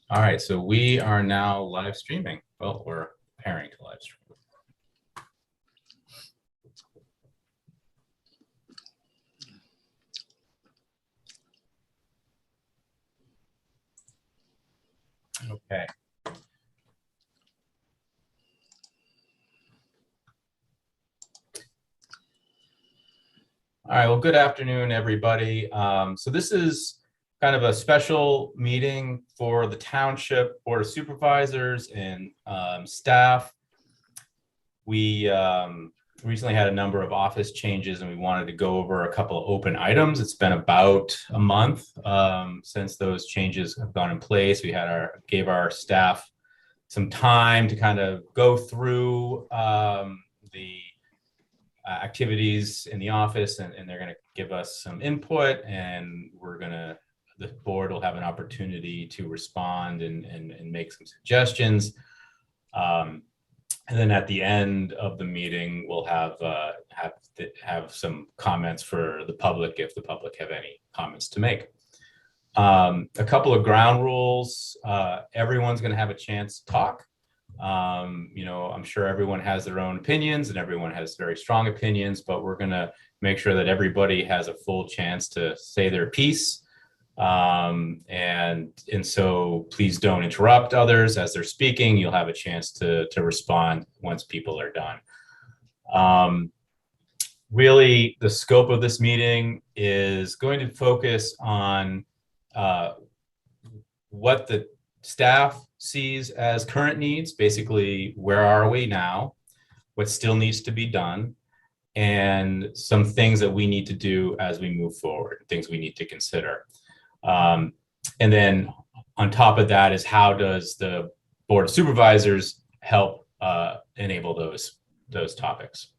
All right, so we are now live streaming. Well, we're preparing to live stream. Okay. All right, well, good afternoon, everybody. So this is kind of a special meeting for the Township Board of Supervisors and staff. We recently had a number of office changes and we wanted to go over a couple of open items. It's been about a month since those changes have gone in place. We gave our staff some time to kind of go through the activities in the office, and they're going to give us some input, and the board will have an opportunity to respond and make some suggestions. And then at the end of the meeting, we'll have some comments for the public if the public have any comments to make. A couple of ground rules. Everyone's going to have a chance to talk. I'm sure everyone has their own opinions and everyone has very strong opinions, but we're going to make sure that everybody has a full chance to say their piece. And so please don't interrupt others as they're speaking. You'll have a chance to respond once people are done. Really, the scope of this meeting is going to focus on what the staff sees as current needs, basically where are we now, what still needs to be done, and some things that we need to do as we move forward, things we need to consider. And then on top of that is how does the Board of Supervisors help enable those topics.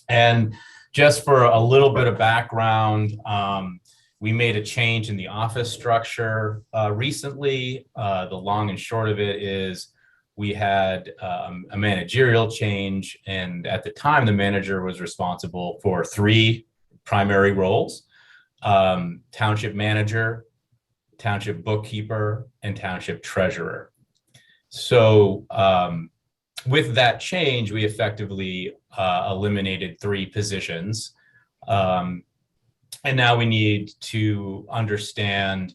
And just for a little bit of background, we made a change in the office structure recently. The long and short of it is we had a managerial change, and at the time the manager was responsible for 3 primary roles: township manager, township bookkeeper, and township treasurer. So with that change, we effectively eliminated 3 positions. And now we need to understand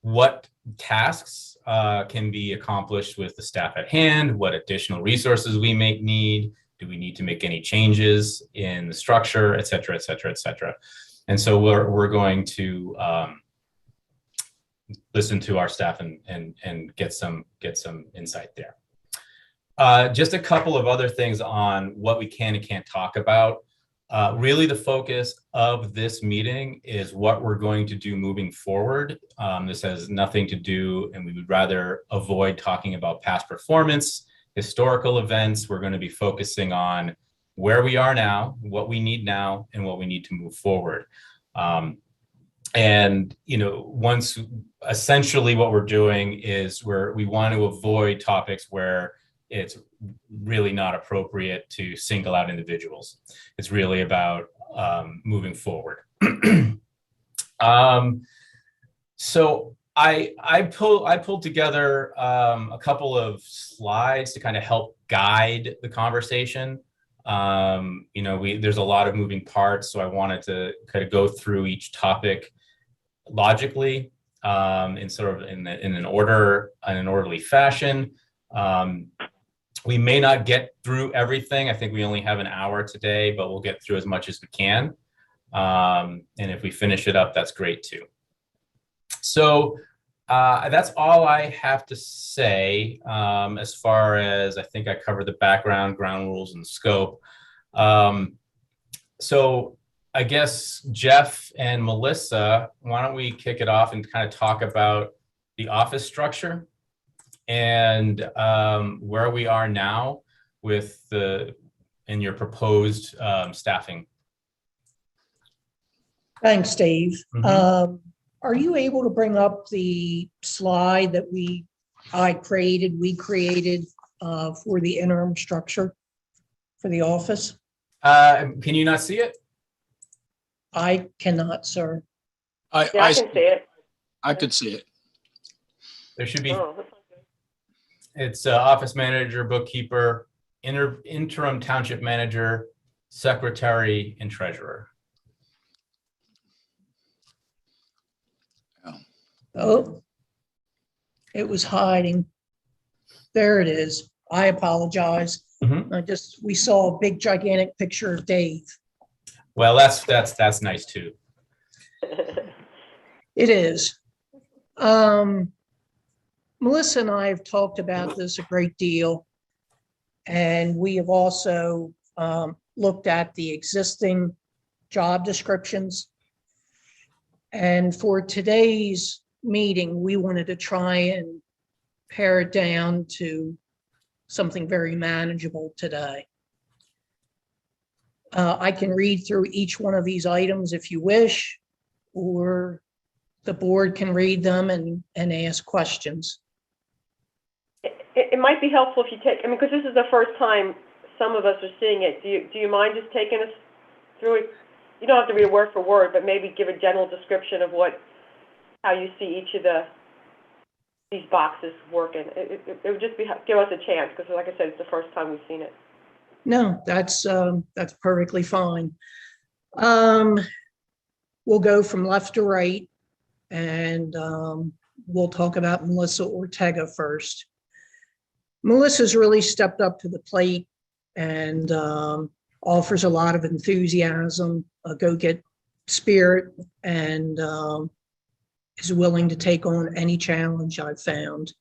what tasks can be accomplished with the staff at hand, what additional resources we may need, do we need to make any changes in the structure, et cetera, et cetera, et cetera. And so we're going to listen to our staff and get some insight there. Just a couple of other things on what we can and can't talk about. Really, the focus of this meeting is what we're going to do moving forward. This has nothing to do, and we would rather avoid talking about past performance, historical events. We're going to be focusing on where we are now, what we need now, and what we need to move forward. And once essentially what we're doing is we want to avoid topics where it's really not appropriate to single out individuals. It's really about moving forward. So I pulled together a couple of slides to kind of help guide the conversation. There's a lot of moving parts, so I wanted to kind of go through each topic logically in an orderly fashion. We may not get through everything. I think we only have an hour today, but we'll get through as much as we can. And if we finish it up, that's great too. So that's all I have to say as far as I think I covered the background, ground rules, and scope. So I guess Jeff and Melissa, why don't we kick it off and kind of talk about the office structure and where we are now in your proposed staffing. Thanks, Steve. Mm-hmm. Are you able to bring up the slide that we created for the interim structure for the office? Can you not see it? I cannot, sir. I can see it. I could see it. There should be, Oh, that's not good. it's office manager, bookkeeper, interim township manager, secretary, and treasurer. Oh, it was hiding. There it is. I apologize. Mhm. We saw a big gigantic picture of Dave. Well, that's nice too. It is. Melissa and I have talked about this a great deal. And we have also looked at the existing job descriptions. And for today's meeting, we wanted to try and pare it down to something very manageable today. I can read through each one of these items if you wish, or the board can read them and ask questions. It might be helpful if you take, I mean, because this is the first time some of us are seeing it. Do you mind just taking us through it? You don't have to read word for word, but maybe give a general description of how you see each of these boxes working. It would just give us a chance, because like I said, it's the first time we've seen it. No, that's perfectly fine. We'll go from left to right, and we'll talk about Melissa Ortega first. Melissa's really stepped up to the plate and offers a lot of enthusiasm, a go-get spirit, and is willing to take on any challenge I've found.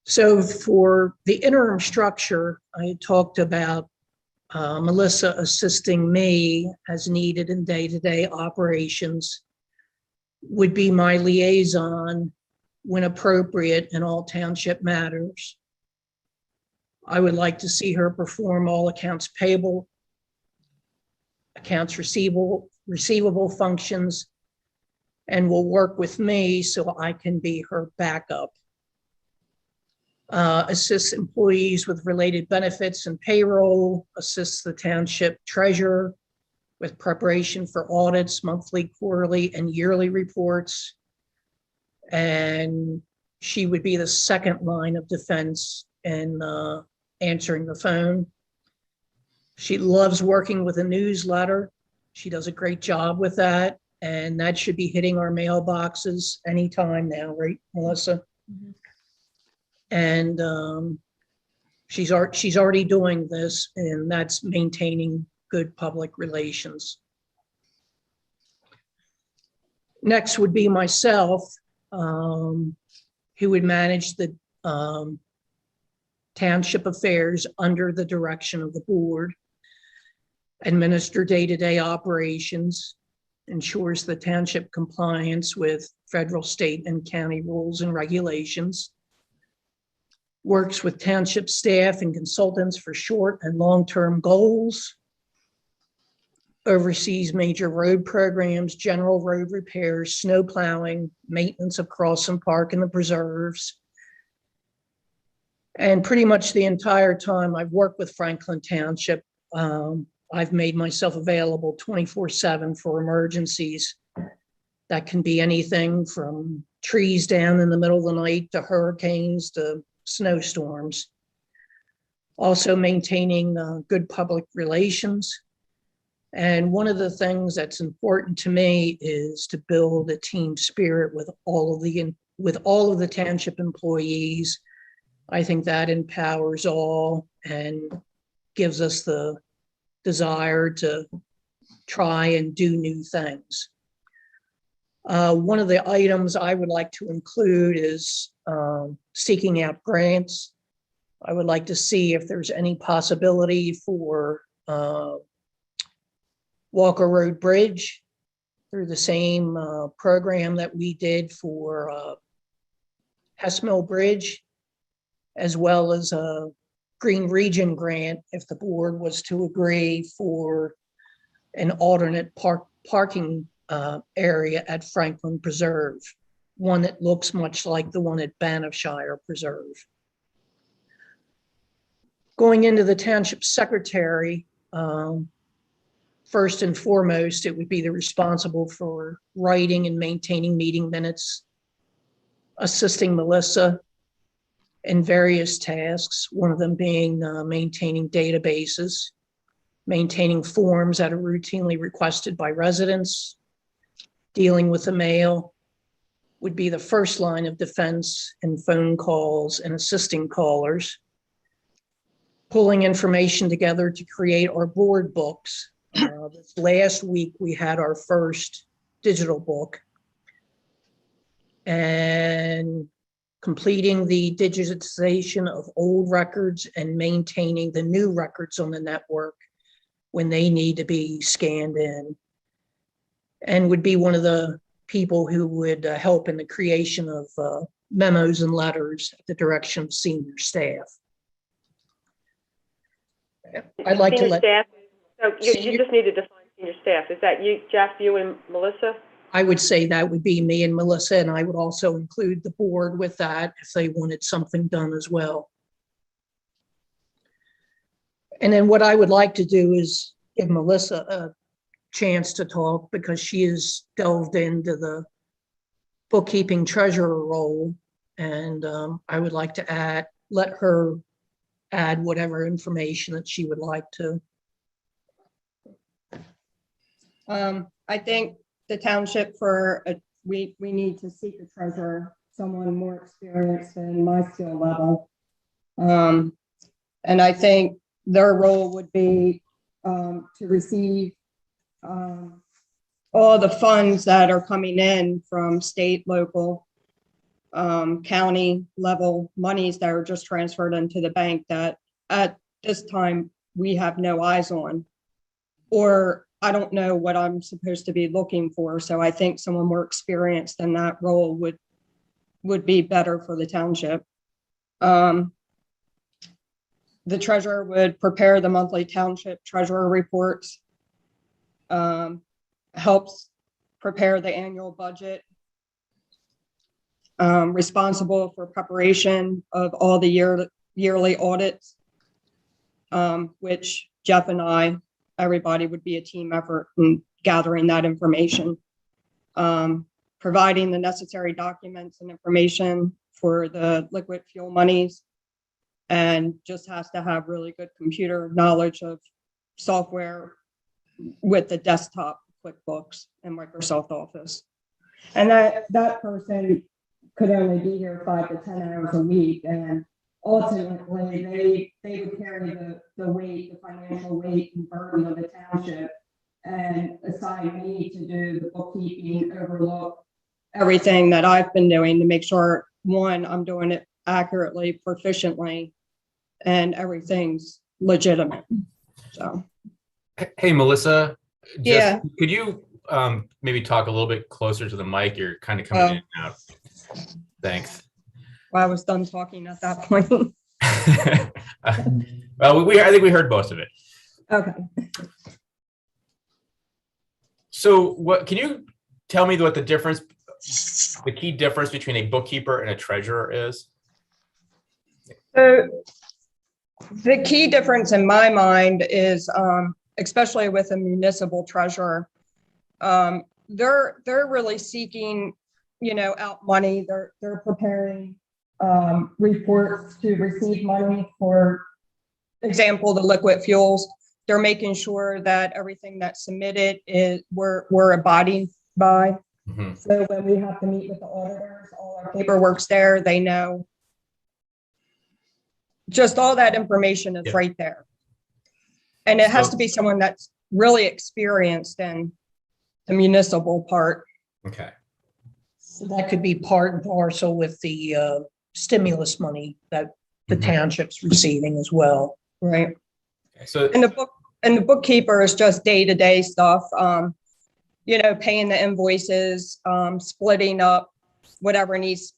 So for the interim structure, I talked about Melissa assisting me as needed in day-to-day operations, would be my liaison when appropriate in all township matters. I would like to see her perform all accounts payable, accounts receivable functions, and will work with me so I can be her backup. Assists employees with related benefits and payroll, assists the township treasurer with preparation for audits, monthly, quarterly, and yearly reports. And she would be the second line of defense in answering the phone. She loves working with a newsletter. She does a great job with that. And that should be hitting our mailboxes anytime now, right, Melissa? Mm-hmm. And she's already doing this, and that's maintaining good public relations. Next would be myself, who would manage the township affairs under the direction of the board, administer day-to-day operations, ensures the township compliance with federal, state, and county rules and regulations, works with township staff and consultants for short and long-term goals, oversees major road programs, general road repairs, snow plowing, maintenance of Crossing Park and the preserves. And pretty much the entire time I've worked with Franklin Township, I've made myself available 24/7 for emergencies. That can be anything from trees down in the middle of the night to hurricanes to snowstorms. Also maintaining good public relations. And one of the things that's important to me is to build a team spirit with all of the township employees. I think that empowers all and gives us the desire to try and do new things. One of the items I would like to include is seeking out grants. I would like to see if there's any possibility for Walker Road Bridge through the same program that we did for Hess Mill Bridge, as well as a Green Region grant if the board was to agree for an alternate parking area at Franklin Preserve, one that looks much like the one at Banffshire Preserve. Going into the township secretary, first and foremost, it would be the responsible for writing and maintaining meeting minutes, assisting Melissa in various tasks, one of them being maintaining databases, maintaining forms that are routinely requested by residents, dealing with the mail would be the first line of defense in phone calls and assisting callers, pulling information together to create our board books. This last week, we had our first digital book, and completing the digitization of old records and maintaining the new records on the network when they need to be scanned in, and would be one of the people who would help in the creation of memos and letters at the direction of senior staff. I'd like to Senior let staff. So you senior- just need to define senior staff. Is that you, Jeff, you and Melissa? I would say that would be me and Melissa, and I would also include the board with that if they wanted something done as well. And then what I would like to do is give Melissa a chance to talk, because she has delved into the bookkeeping treasurer role. And I would like to let her add whatever information that she would like to. I think the township we need to seek a treasurer, someone more experienced than my skill level. And I think their role would be to receive all the funds that are coming in from state, local, county level monies that are just transferred into the bank that at this time we have no eyes on, or I don't know what I'm supposed to be looking for. So I think someone more experienced in that role would be better for the township. The treasurer would prepare the monthly township treasurer reports, helps prepare the annual budget, responsible for preparation of all the yearly audits, which Jeff and everybody would be a team effort in gathering that information, providing the necessary documents and information for the liquid fuel monies, and just has to have really good computer knowledge of software with the desktop QuickBooks and Microsoft Office. And that person could only be here 5 to 10 hours a week, and ultimately they would carry the weight, the financial weight and burden of the township, and assign me to do the bookkeeping, overlook everything that I've been doing to make sure, one, I'm doing it accurately, proficiently, and everything's legitimate. So, Hey, Melissa, Yeah. Could you maybe talk a little bit closer to the mic? You're kind of coming in and out. Thanks. well, I was done talking at that point. Well, I think we heard most of it. Okay. So can you tell me what the key difference between a bookkeeper and a treasurer is? So the key difference in my mind is, especially with a municipal treasurer, they're really seeking, out money. They're preparing reports to receive money. For example, the liquid fuels. They're making sure that everything that's submitted we're abiding by. Mm-hmm. So when we have to meet with the auditors, all our paperwork's there. They know. Just all that information is right there. And it has to be someone that's really experienced in the municipal part. Okay. So that could be part and parcel with the stimulus money that the township's receiving as well. Right. Okay, so and the bookkeeper is just day-to-day stuff, paying the invoices, splitting up whatever needs,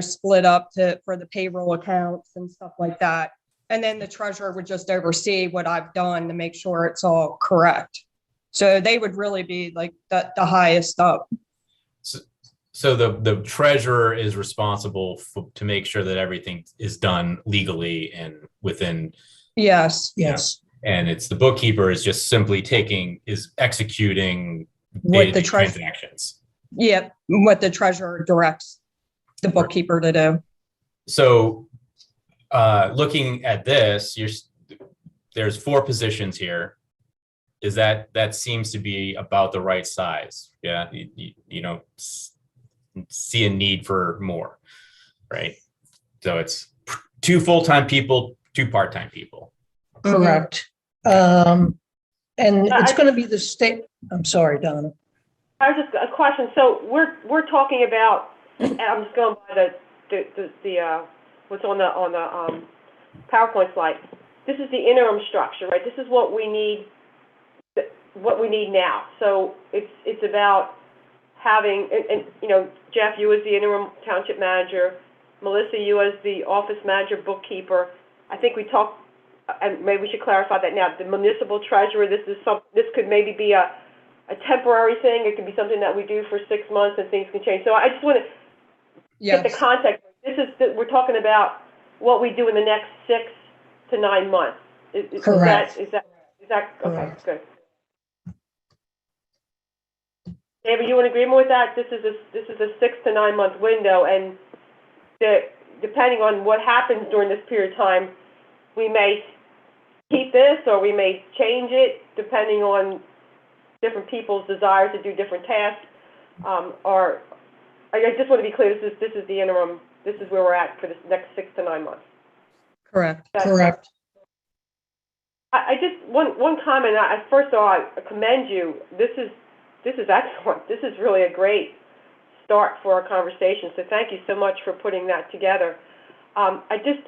split up for the payroll accounts and stuff like that. And then the treasurer would just oversee what I've done to make sure it's all correct. So they would really be like the highest up. So the treasurer is responsible to make sure that everything is done legally and within. Yes. Yes. And it's the bookkeeper is just simply executing What the transactions. Yeah, what the treasurer directs. the bookkeeper to do. So looking at this, there's 4 positions here. Is that seems to be about the right size? Yeah, you don't see a need for more, right? So it's 2 full-time people, 2 part-time people. Correct. And it's going to be the state. I'm sorry, Donna. I was just a question. So we're talking about, and I'm just going by the what's on the PowerPoint slide. This is the interim structure, right? This is what we need now. So it's about having, and you know, Jeff, you as the interim township manager, Melissa, you as the office manager, bookkeeper. I think we talked, and maybe we should clarify that now. The municipal treasurer. This could maybe be a temporary thing. It could be something that we do for 6 months, and things can change. So I just want to get the context. We're talking about what we do in the next 6 to 9 months. Correct. Is that okay? Correct. Good. David, you in agreement with that? This is a 6 to 9 month window, and depending on what happens during this period of time, we may keep this or we may change it depending on different people's desires to do different tasks. Or I just want to be clear. This is the interim. This is where we're at for this next 6 to 9 months. Correct. Correct. I just one comment. First of all, I commend you. This is excellent. This is really a great start for our conversation. So thank you so much for putting that together. I think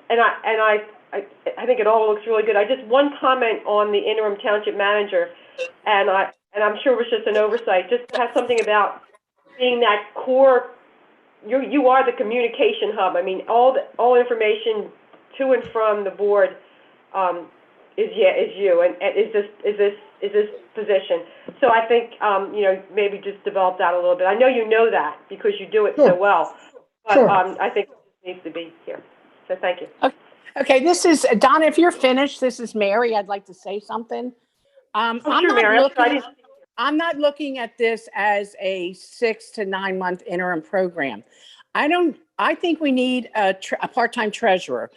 it all looks really good. One comment on the interim township manager, and I'm sure it was just an oversight. Just to have something about being that core. You are the communication hub. I mean, all information to and from the board is you, and is this position. So I think maybe just develop that a little bit. I know you know that because you do it so well, but I think it needs to be here. So thank you. Okay, this is Donna. If you're finished, this is Mary. I'd like to say something. I'm not looking at this as a 6 to 9 month interim program. I think we need a part-time treasurer.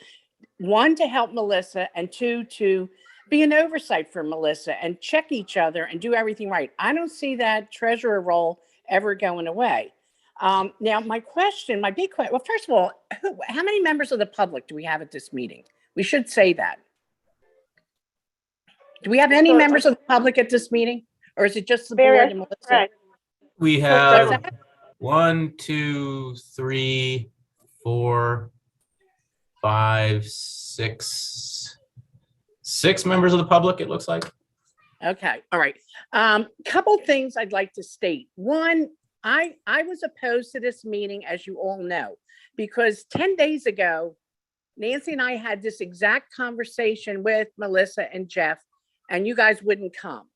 1, to help Melissa, and 2, to be an oversight for Melissa and check each other and do everything right. I don't see that treasurer role ever going away. Now, my big question, well, first of all, how many members of the public do we have at this meeting? We should say that. Do we have any members of the public at this meeting? Or is it just the board and Melissa? Right. We have 1, 2, 3, 4, 5, 6 members of the public, it looks like. Okay, all right. Couple things I'd like to state. One, I was opposed to this meeting, as you all know, because 10 days ago, Nancy and I had this exact conversation with Melissa and Jeff, and you guys wouldn't come.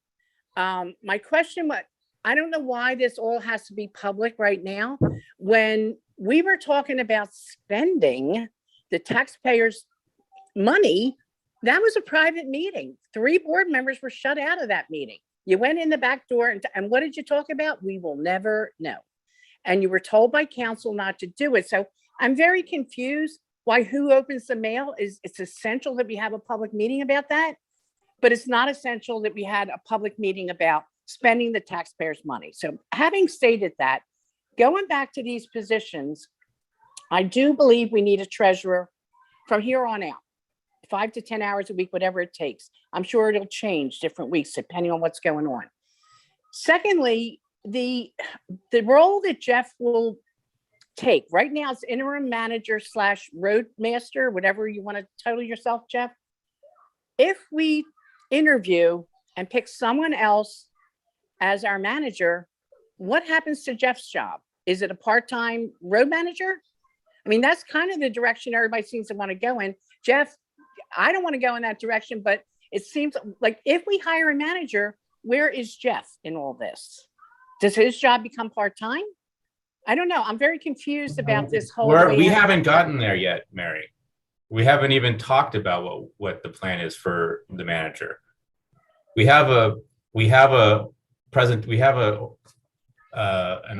My question was, I don't know why this all has to be public right now. When we were talking about spending the taxpayers' money, that was a private meeting. 3 board members were shut out of that meeting. You went in the back door and what did you talk about? We will never know. And you were told by council not to do it. So I'm very confused why who opens the mail it's essential that we have a public meeting about that, but it's not essential that we had a public meeting about spending the taxpayers' money. So having stated that, going back to these positions, I do believe we need a treasurer from here on out, 5 to 10 hours a week, whatever it takes. I'm sure it'll change different weeks depending on what's going on. Secondly, the role that Jeff will take right now is interim manager / roadmaster, whatever you want to title yourself, Jeff. If we interview and pick someone else as our manager, what happens to Jeff's job? Is it a part-time road manager? I mean, that's kind of the direction everybody seems to want to go in. Jeff, I don't want to go in that direction, but it seems like if we hire a manager, where is Jeff in all this? Does his job become part-time? I don't know. I'm very confused about this whole. We haven't gotten there yet, Mary. We haven't even talked about what the plan is for the manager. We have an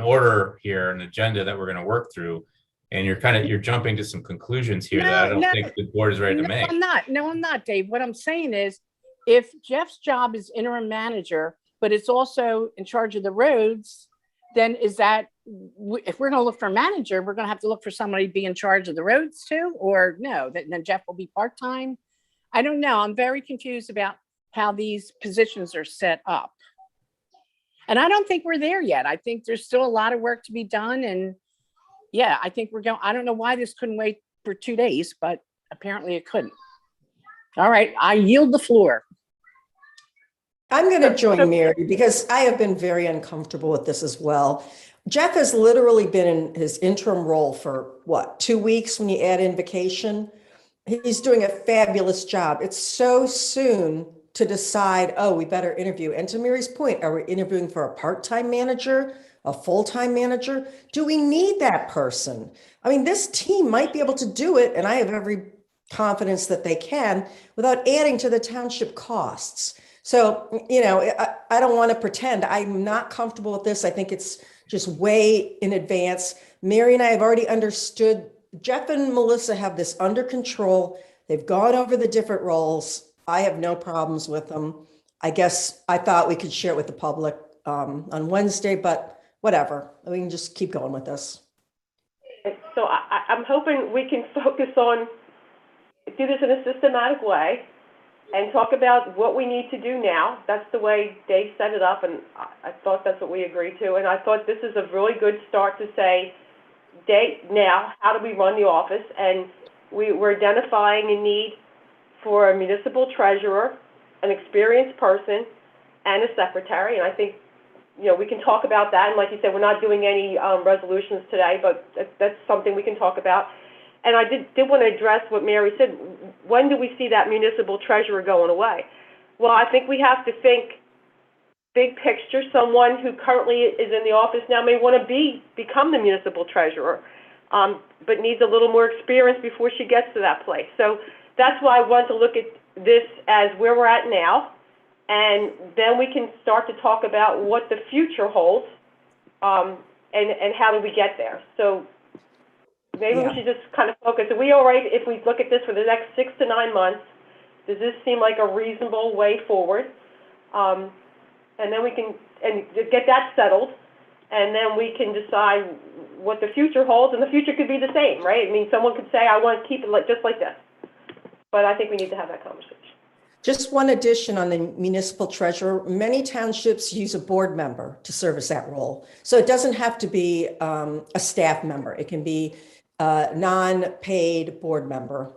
order here, an agenda that we're going to work through. And you're jumping to some conclusions here that I don't No, think the board is ready to no, make. I'm not. No, I'm not, Dave. What I'm saying is, if Jeff's job is interim manager, but it's also in charge of the roads, then is that, if we're going to look for a manager, we're going to have to look for somebody to be in charge of the roads too, or no, then Jeff will be part-time? I don't know. I'm very confused about how these positions are set up. And I don't think we're there yet. I think there's still a lot of work to be done. And yeah, I think I don't know why this couldn't wait for 2 days, but apparently it couldn't. All right, I yield the floor. I'm going to join Mary because I have been very uncomfortable with this as well. Jeff has literally been in his interim role for what, 2 weeks when you add in vacation? He's doing a fabulous job. It's so soon to decide, oh, we better interview. And to Mary's point, are we interviewing for a part-time manager, a full-time manager? Do we need that person? I mean, this team might be able to do it, and I have every confidence that they can without adding to the township costs. So, you know, I don't want to pretend I'm not comfortable with this. I think it's just way in advance. Mary and I have already understood. Jeff and Melissa have this under control. They've gone over the different roles. I have no problems with them. I guess I thought we could share it with the public on Wednesday, but whatever. We can just keep going with this. So I'm hoping we can focus on, do this in a systematic way and talk about what we need to do now. That's the way Dave set it up, and I thought that's what we agreed to. And I thought this is a really good start to say, Dave, now, how do we run the office? And we're identifying a need for a municipal treasurer, an experienced person, and a secretary. And I think, you know, we can talk about that. And like you said, we're not doing any resolutions today, but that's something we can talk about. And I did want to address what Mary said. When do we see that municipal treasurer going away? Well, I think we have to think big picture. Someone who currently is in the office now may want to become the municipal treasurer, but needs a little more experience before she gets to that place. So that's why I want to look at this as where we're at now, and then we can start to talk about what the future holds, and how do we get there. So maybe we should just kind of focus. Are we all right if we look at this for the next 6 to 9 months? Does this seem like a reasonable way forward? And then we can get that settled, and then we can decide what the future holds. And the future could be the same, right? I mean, someone could say, I want to keep it just like this. But I think we need to have that conversation. Just one addition on the municipal treasurer. Many townships use a board member to service that role. So it doesn't have to be a staff member. It can be a non-paid board member,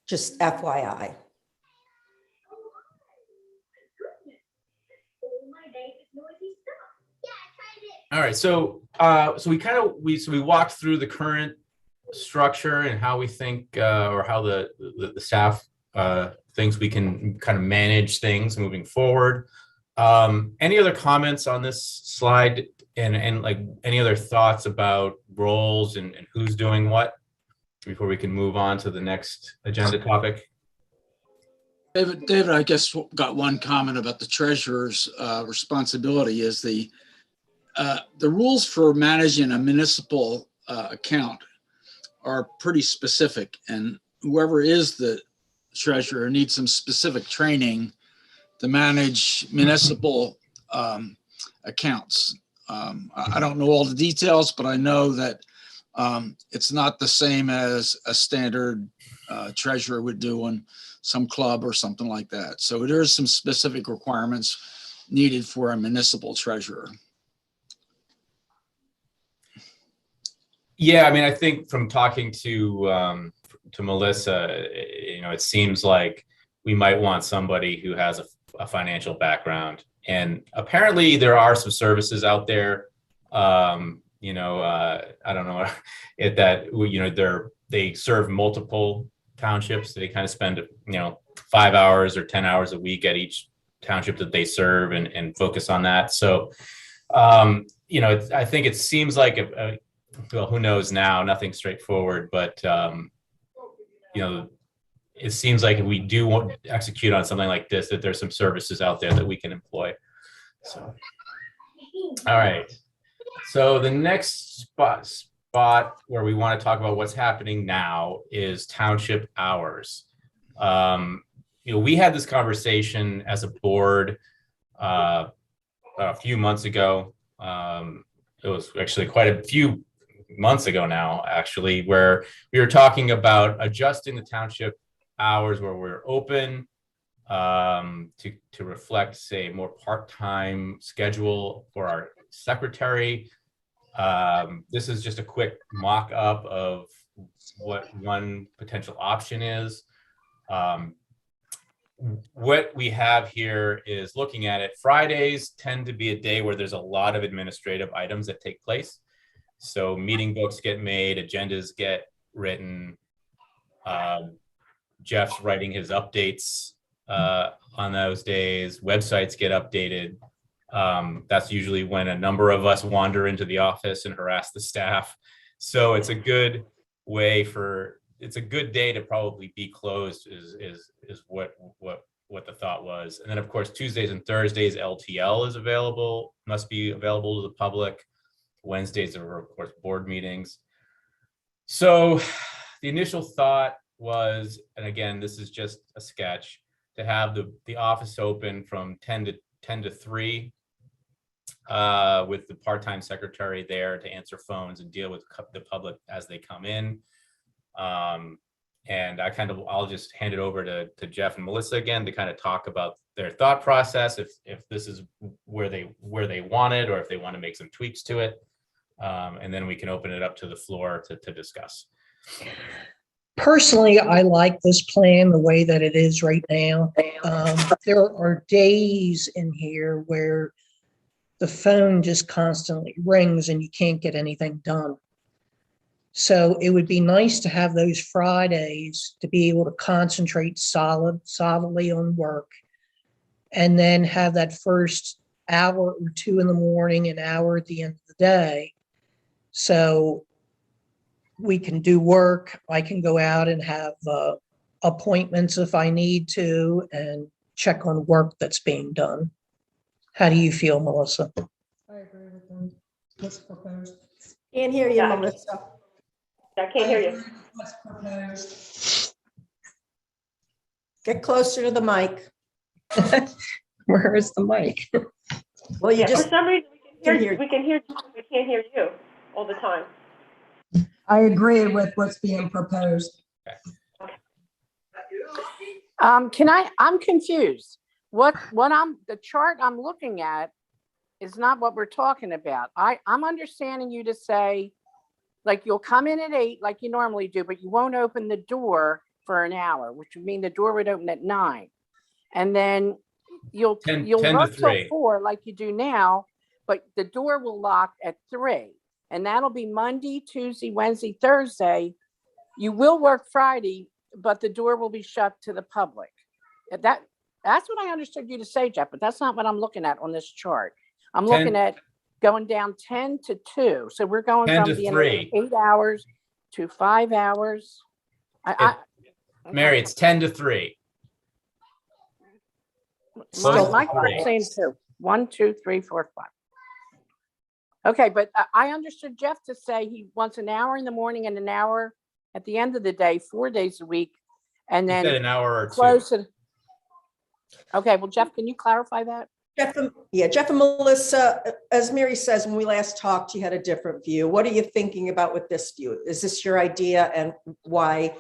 just FYI. All right, so we walked through the current structure and how we think or how the staff thinks we can kind of manage things moving forward. Any other comments on this slide, and like any other thoughts about roles and who's doing what before we can move on to the next agenda topic? David, I guess got one comment about the treasurer's responsibility is the rules for managing a municipal account are pretty specific, and whoever is the treasurer needs some specific training to manage municipal accounts. I don't know all the details, but I know that it's not the same as a standard treasurer would do on some club or something like that. So there is some specific requirements needed for a municipal treasurer. Yeah, I mean, I think from talking to Melissa, you know, it seems like we might want somebody who has a financial background, and apparently there are some services out there. You know, I don't know if that, you know, they serve multiple townships. They kind of spend, you know, 5 hours or 10 hours a week at each township that they serve and focus on that. So, you know, I think it seems like well, who knows now? Nothing straightforward, but you know, it seems like if we do want to execute on something like this, that there's some services out there that we can employ. So, all right. So the next spot where we want to talk about what's happening now is Township Hours. We had this conversation as a board a few months ago. It was actually quite a few months ago now, actually, where we were talking about adjusting the township hours where we're open to reflect, say, more part-time schedule for our secretary. This is just a quick mock-up of what one potential option is. What we have here is, looking at it, Fridays tend to be a day where there's a lot of administrative items that take place. So meeting books get made, agendas get written. Jeff's writing his updates on those days. Websites get updated. That's usually when a number of us wander into the office and harass the staff. So it's a good way it's a good day to probably be closed is what the thought was. And then, of course, Tuesdays and Thursdays, LTL is available, must be available to the public. Wednesdays are, of course, board meetings. So the initial thought was, and again, this is just a sketch, to have the office open from 10 to 3 with the part-time secretary there to answer phones and deal with the public as they come in. And I'll just hand it over to Jeff and Melissa again to kind of talk about their thought process, if this is where they want it, or if they want to make some tweaks to it. And then we can open it up to the floor to discuss. Personally, I like this plan the way that it is right now. There are days in here where the phone just constantly rings and you can't get anything done. So it would be nice to have those Fridays to be able to concentrate solidly on work, and then have that first hour or two in the morning, an hour at the end of the day. So we can do work. I can go out and have appointments if I need to, and check on work that's being done. How do you feel, Melissa? I agree with them. What's proposed? Can't hear you, Yeah. Melissa. I can't hear you. What's proposed? Get closer to the mic. Where is the mic? Well, you Yeah, just, for some reason, can hear- we can hear you, we can't hear you all the time. I agree with what's being proposed. I'm confused. The chart I'm looking at is not what we're talking about. I'm understanding you to say, like, you'll come in at 8 like you normally do, but you won't open the door for an hour, which would mean the door would open at 9. And then you'll 10 to work till 3. 4 like you do now, but the door will lock at 3. And that'll be Monday, Tuesday, Wednesday, Thursday. You will work Friday, but the door will be shut to the public. That's what I understood you to say, Jeff, but that's not what I'm looking at on this chart. I'm 10 looking at going down 10 to 2. So we're going 10 from to being 3. 8 hours to 5 hours. Mary, it's 10 to 3. My card's saying 2. 1, 2, 3, 4, 5. Okay, but I understood Jeff to say he wants an hour in the morning and an hour at the end of the day, 4 days a week, and You then said an hour or close 2. it. Okay, well, Jeff, can you clarify that? Jeff and Melissa, as Mary says, when we last talked, you had a different view. What are you thinking about with this view? Is this your idea, and why?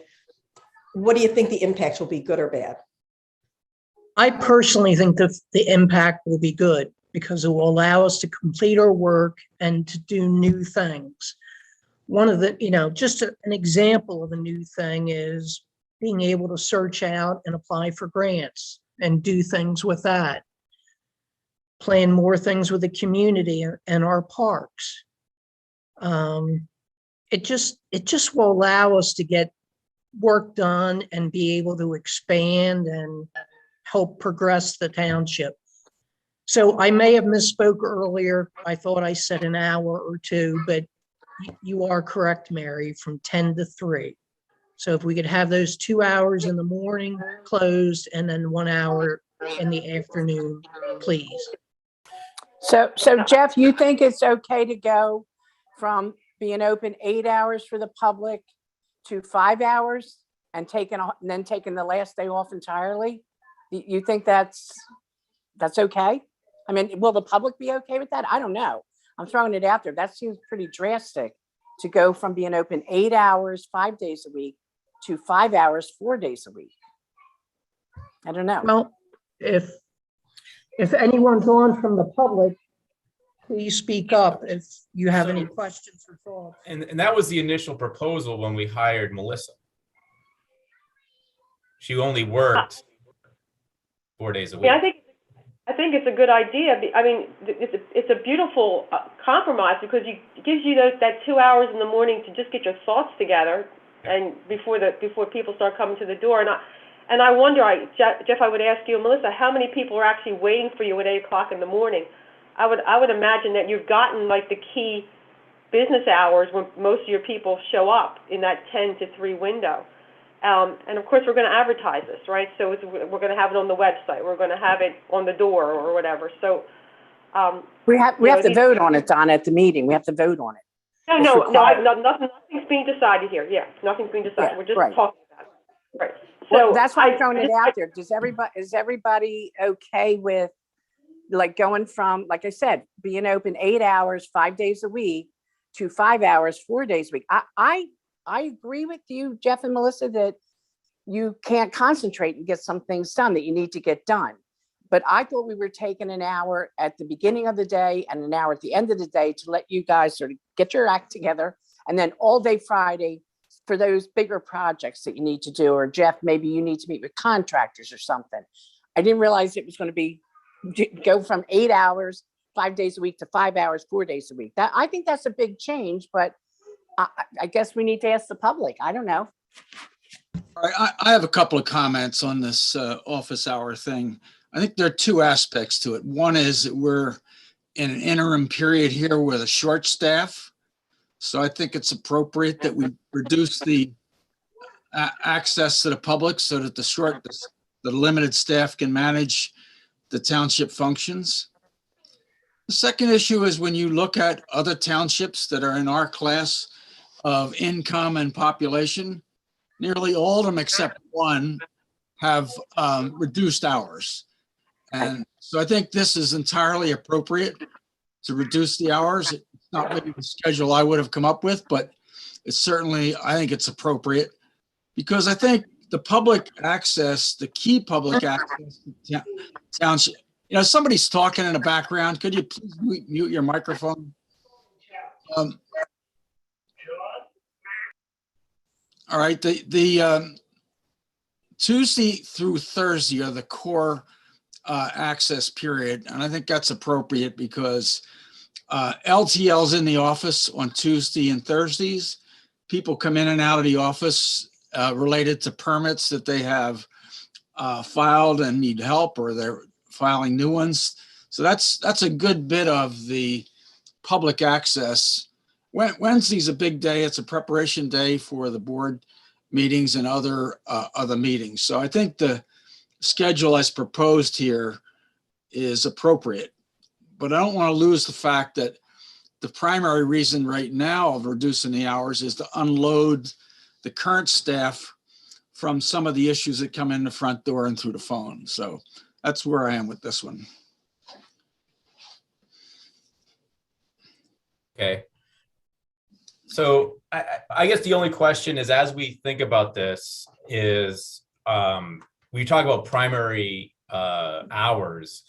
What do you think the impact will be, good or bad? I personally think that the impact will be good, because it will allow us to complete our work and to do new things. One of the, just an example of a new thing is being able to search out and apply for grants and do things with that. Plan more things with the community and our parks. It just will allow us to get work done and be able to expand and help progress the township. So I may have misspoke earlier. I thought I said an hour or 2, but you are correct, Mary, from 10 to 3. So if we could have those 2 hours in the morning closed and then 1 hour in the afternoon, please. So Jeff, you think it's okay to go from being open 8 hours for the public to 5 hours and then taking the last day off entirely? You think that's okay? I mean, will the public be okay with that? I don't know. I'm throwing it out there. That seems pretty drastic to go from being open 8 hours, 5 days a week to 5 hours, 4 days a week. I don't know. Well, if anyone's on from the public, please speak up if you have any questions or thoughts. And that was the initial proposal when we hired Melissa. She only worked 4 days a week. Yeah, I think it's a good idea. I mean, it's a beautiful compromise because it gives you that 2 hours in the morning to just get your thoughts together, and before people start coming to the door. And I wonder, Jeff, I would ask you, Melissa, how many people are actually waiting for you at 8 o'clock in the morning? I would imagine that you've gotten like the key business hours when most of your people show up in that 10 to 3 window. And of course, we're going to advertise this, right? So we're going to have it on the website. We're going to have it on the door or whatever. So we have to vote on it, Donna, at the meeting. We have to vote on it. No, nothing's being decided here. Yeah, nothing's being decided. Yeah, we're just right. talking about it. Right. Well, So that's why I'm throwing it out there. Is everybody okay with like going from, like I said, being open 8 hours, 5 days a week to 5 hours, 4 days a week? I agree with you, Jeff and Melissa, that you can't concentrate and get some things done that you need to get done. But I thought we were taking an hour at the beginning of the day and an hour at the end of the day to let you guys sort of get your act together. And then all day Friday for those bigger projects that you need to do. Or Jeff, maybe you need to meet with contractors or something. I didn't realize it was going to be go from 8 hours, 5 days a week to 5 hours, 4 days a week. I think that's a big change, but I guess we need to ask the public. I don't know. All right, I have a couple of comments on this office hour thing. I think there are two aspects to it. One is that we're in an interim period here with a short staff. So I think it's appropriate that we reduce the access to the public so that the limited staff can manage the township functions. The second issue is when you look at other townships that are in our class of income and population, nearly all of them except one have reduced hours. And so I think this is entirely appropriate to reduce the hours. It's not really the schedule I would have come up with, but it's certainly, I think it's appropriate because I think the public access, the key public access to township, you know, somebody's talking in the background. Could you please mute your microphone? All right, the Tuesday through Thursday are the core access period, and I think that's appropriate because LTL's in the office on Tuesday and Thursdays. People come in and out of the office related to permits that they have filed and need help, or they're filing new ones. So that's a good bit of the public access. Wednesday's a big day. It's a preparation day for the board meetings and other meetings. So I think the schedule as proposed here is appropriate, but I don't want to lose the fact that the primary reason right now of reducing the hours is to unload the current staff from some of the issues that come in the front door and through the phone. So that's where I am with this one. Okay. So I guess the only question is, as we think about this, is we talk about primary hours.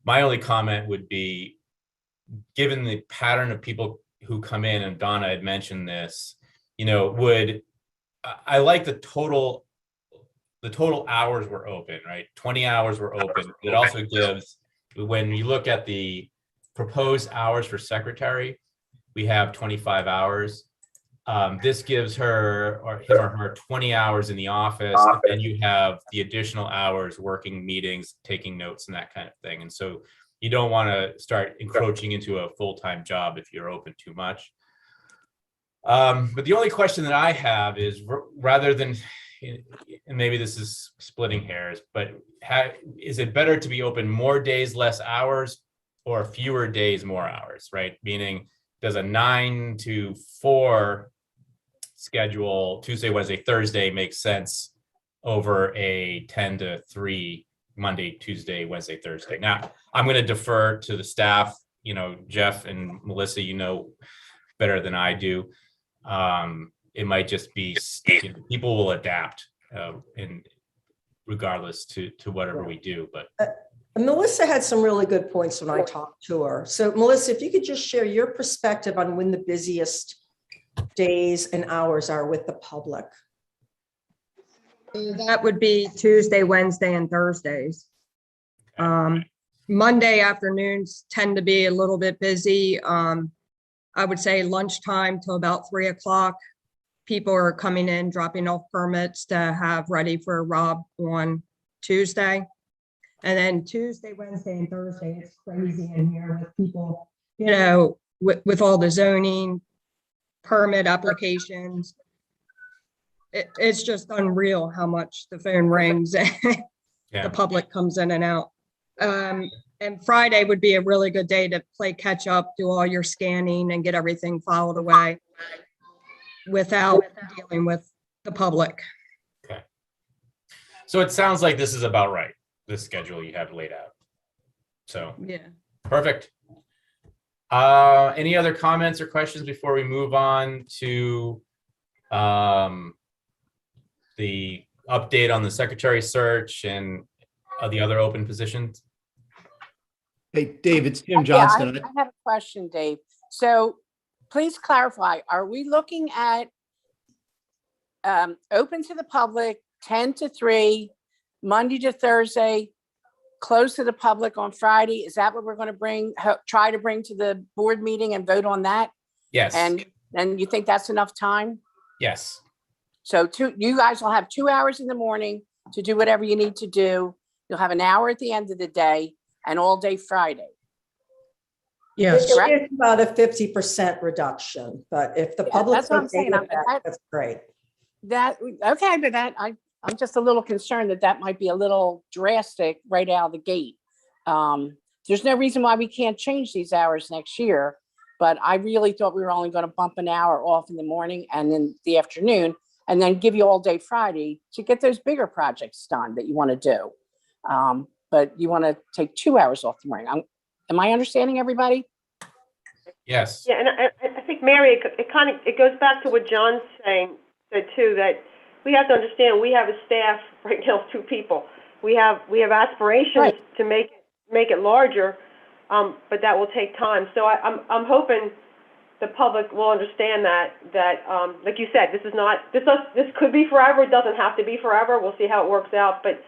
My only comment would be, given the pattern of people who come in, and Donna had mentioned this, you know, I like the total hours were open, right? 20 hours were open. It also gives, when you look at the proposed hours for secretary, we have 25 hours. This gives her or him or her 20 hours in the office, and then you have the additional hours working meetings, taking notes, and that kind of thing. And so you don't want to start encroaching into a full-time job if you're open too much. But the only question that I have is, rather than, and maybe this is splitting hairs, but is it better to be open more days, less hours, or fewer days, more hours, right? Meaning, does a 9 to 4 schedule, Tuesday, Wednesday, Thursday makes sense over a 10 to 3 Monday, Tuesday, Wednesday, Thursday. Now, I'm going to defer to the staff, Jeff and Melissa, better than I do. It might just be, people will adapt in regardless to whatever we do, but. Melissa had some really good points when I talked to her. So Melissa, if you could just share your perspective on when the busiest days and hours are with the public. That would be Tuesday, Wednesday, and Thursdays. Monday afternoons tend to be a little bit busy. I would say lunchtime till about 3 o'clock. People are coming in, dropping off permits to have ready for Rob on Tuesday. And then Tuesday, Wednesday, and Thursday, it's crazy in here with people, with all the zoning, permit applications. It's just unreal how much the phone rings and Yeah. the public comes in and out. And Friday would be a really good day to play catch up, do all your scanning and get everything filed away without dealing with the public. Okay. So it sounds like this is about right, this schedule you have laid out. So, Yeah. perfect. Any other comments or questions before we move on to the update on the secretary search and the other open positions? Hey, Dave, it's Tim Yeah, Johnston. I have a question, Dave. So please clarify, are we looking at open to the public, 10 to 3, Monday to Thursday, close to the public on Friday? Is that what we're going to try to bring to the board meeting and vote on that? Yes. And you think that's enough time? Yes. So you guys will have 2 hours in the morning to do whatever you need to do. You'll have an hour at the end of the day and all day Friday. Yes. It's about a 50% reduction, but if the public, that's what I'm saying. that's great. Okay, but I'm just a little concerned that might be a little drastic right out of the gate. There's no reason why we can't change these hours next year, but I really thought we were only going to bump an hour off in the morning and then the afternoon, and then give you all day Friday to get those bigger projects done that you want to do. But you want to take 2 hours off the morning. Am I understanding everybody? Yes. Yeah, and I think, Mary, it goes back to what John's said too, that we have to understand we have a staff right now of 2 people. We have aspirations Right. to make it larger, but that will take time. So I'm hoping the public will understand that like you said, this could be forever. It doesn't have to be forever. We'll see how it works out. But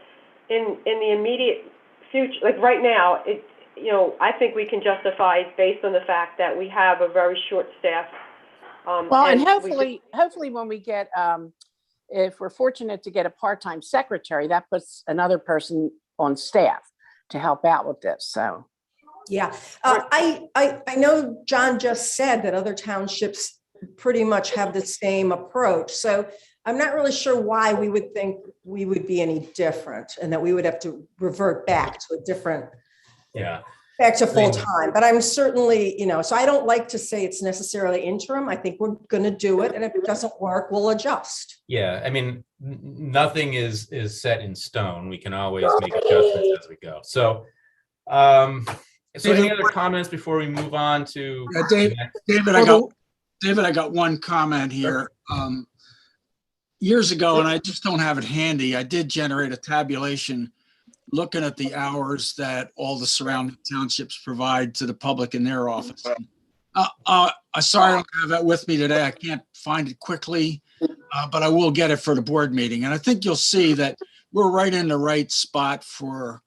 in the immediate future, like right now, I think we can justify based on the fact that we have a very short staff. Well, and hopefully when we get, if we're fortunate to get a part-time secretary, that puts another person on staff to help out with this. So. Yeah, I know John just said that other townships pretty much have the same approach. So I'm not really sure why we would think we would be any different and that we would have to revert back to a different. Yeah. Back to full time, but I'm certainly, so I don't like to say it's necessarily interim. I think we're going to do it. And if it doesn't work, we'll adjust. Yeah. I mean, nothing is set in stone. We can always make adjustments as we go. So, any other comments before we move on to David, I got one comment here. Years ago, and I just don't have it handy, I did generate a tabulation looking at the hours that all the surrounding townships provide to the public in their office. I'm sorry I don't have that with me today. I can't find it quickly, but I will get it for the board meeting. And I think you'll see that we're right in the right spot for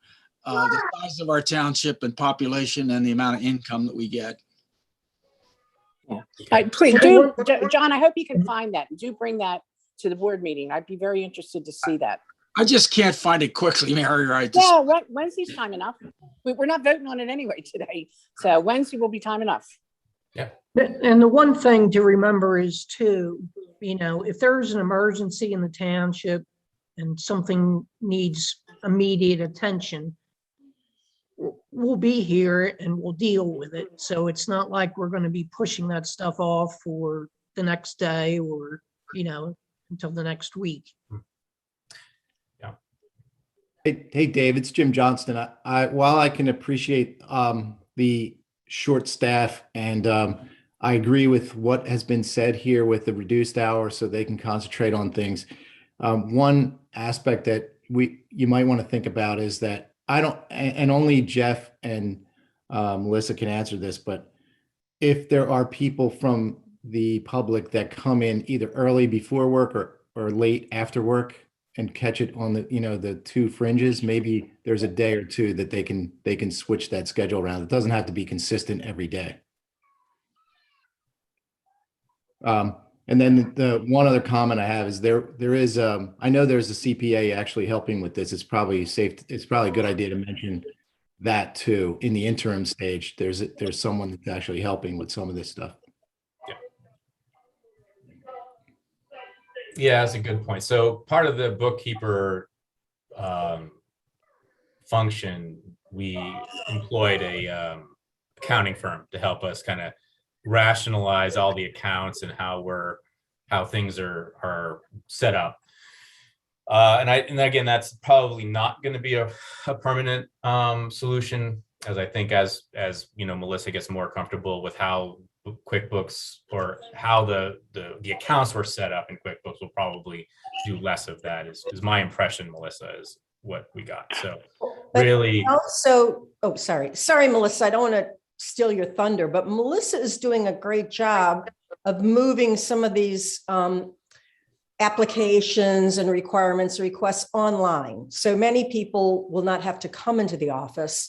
the size of our township and population and the amount of income that we get. Please do, John, I hope you can find that and do bring that to the board meeting. I'd be very interested to see that. I just can't find it quickly, Mary. Right? Yeah, Wednesday's time enough. We're not voting on it anyway today. So Wednesday will be time enough. Yeah. And the one thing to remember is too, if there's an emergency in the township and something needs immediate attention, we'll be here and we'll deal with it. So it's not like we're going to be pushing that stuff off for the next day or, until the next week. Hey, Dave, it's Jim Johnston. While I can appreciate the short staff and I agree with what has been said here with the reduced hours so they can concentrate on things. One aspect that you might want to think about is that and only Jeff and Melissa can answer this, but if there are people from the public that come in either early before work or late after work and catch it on the two fringes, maybe there's a day or two that they can switch that schedule around. It doesn't have to be consistent every day. And then the one other comment I have is there is I know there's a CPA actually helping with this. It's probably a good idea to mention that too. In the interim stage, there's someone that's actually helping with some of this stuff. Yeah, that's a good point. So part of the bookkeeper function, we employed a accounting firm to help us kind of rationalize all the accounts and how things are set up. And again, that's probably not going to be a permanent solution, as I think as Melissa gets more comfortable with how QuickBooks or how the accounts were set up in QuickBooks, will probably do less of that. Is my impression, Melissa, is what we got. So really, also, sorry, Melissa, I don't want to steal your thunder, but Melissa is doing a great job of moving some of these applications and requests online. So many people will not have to come into the office.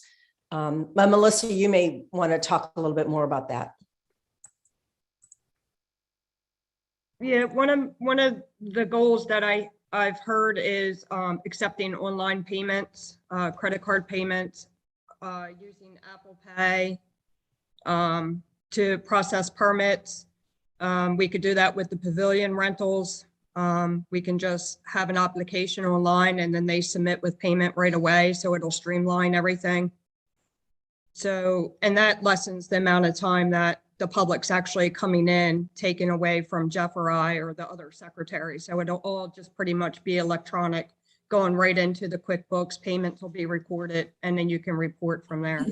But Melissa, you may want to talk a little bit more about that. Yeah, one of the goals that I've heard is accepting online payments, credit card payments, using Apple Pay to process permits. We could do that with the pavilion rentals. We can just have an application online and then they submit with payment right away. So it'll streamline everything. So, and that lessens the amount of time that the public's actually coming in, taken away from Jeff or I or the other secretary. So it'll all just pretty much be electronic, going right into the QuickBooks. Payments will be recorded and then you can report from there.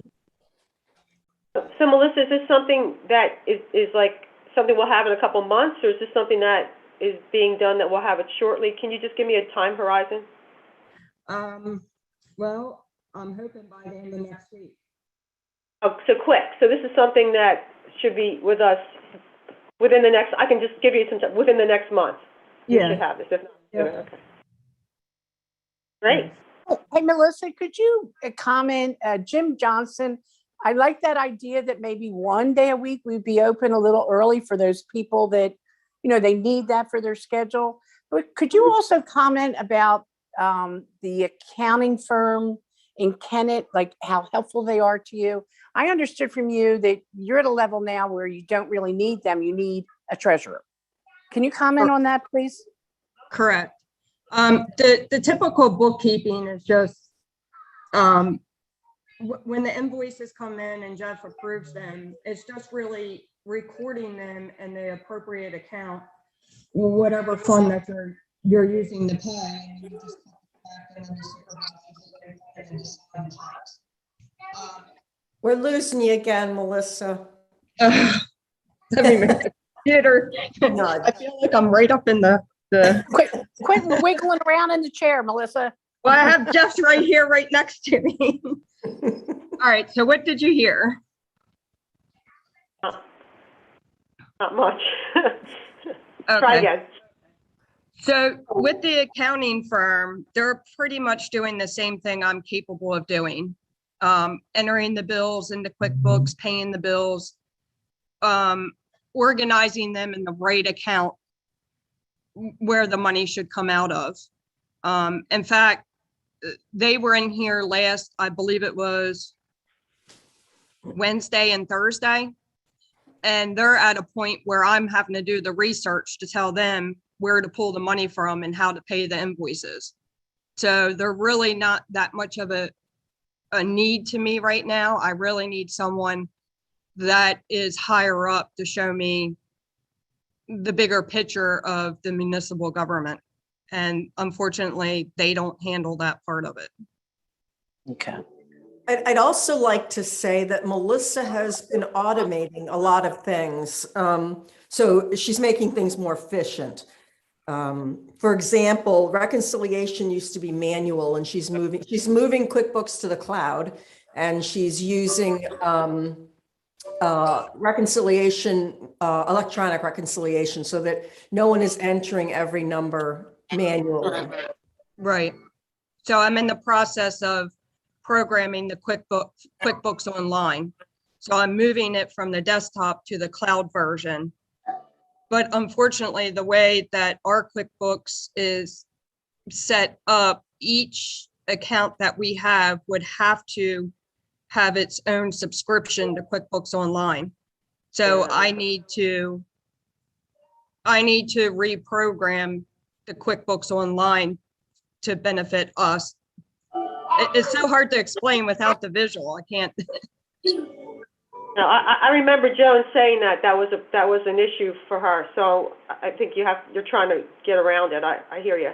So Melissa, is this something that is like something we'll have in a couple months, or is this something that is being done that we'll have it shortly? Can you just give me a time horizon? Well, I'm hoping by the end of next week. Oh, so quick. So this is something that should be with us within the next, I can just give you some time, within the next month. You should have this, if not sooner. Okay. Great. Hey, Melissa, could you comment, Jim Johnson, I like that idea that maybe one day a week we'd be open a little early for those people that, they need that for their schedule. But could you also comment about the accounting firm in Kennett, like how helpful they are to you? I understood from you that you're at a level now where you don't really need them. You need a treasurer. Can you comment on that, please? Correct. The typical bookkeeping is just when the invoices come in and Jeff approves them, it's just really recording them in the appropriate account, whatever fund that you're using to pay. You just We're losing you again, Melissa. Let me make a computer. I feel like I'm right up in the Quit wiggling around in the chair, Melissa. Well, I have Jeff's right here, right next to me. All right, so what did you hear? Not much. Okay. Try again. So with the accounting firm, they're pretty much doing the same thing I'm capable of doing. Entering the bills into QuickBooks, paying the bills, organizing them in the right account where the money should come out of. In fact, they were in here last, I believe it was Wednesday and Thursday. And they're at a point where I'm having to do the research to tell them where to pull the money from and how to pay the invoices. So they're really not that much of a a need to me right now. I really need someone that is higher up to show me the bigger picture of the municipal government. And unfortunately, they don't handle that part of it. Okay. I'd also like to say that Melissa has been automating a lot of things. So she's making things more efficient. For example, reconciliation used to be manual, and she's moving QuickBooks to the cloud, and she's using reconciliation, electronic reconciliation, so that no one is entering every number manually. Right. So I'm in the process of programming the QuickBooks Online. So I'm moving it from the desktop to the cloud version. But unfortunately, the way that our QuickBooks is set up, each account that we have would have to have its own subscription to QuickBooks Online. So I need to reprogram the QuickBooks Online to benefit us. It's so hard to explain without the visual. I can't. No, I remember Joan saying that was an issue for her. So I think you're trying to get around it. I hear you.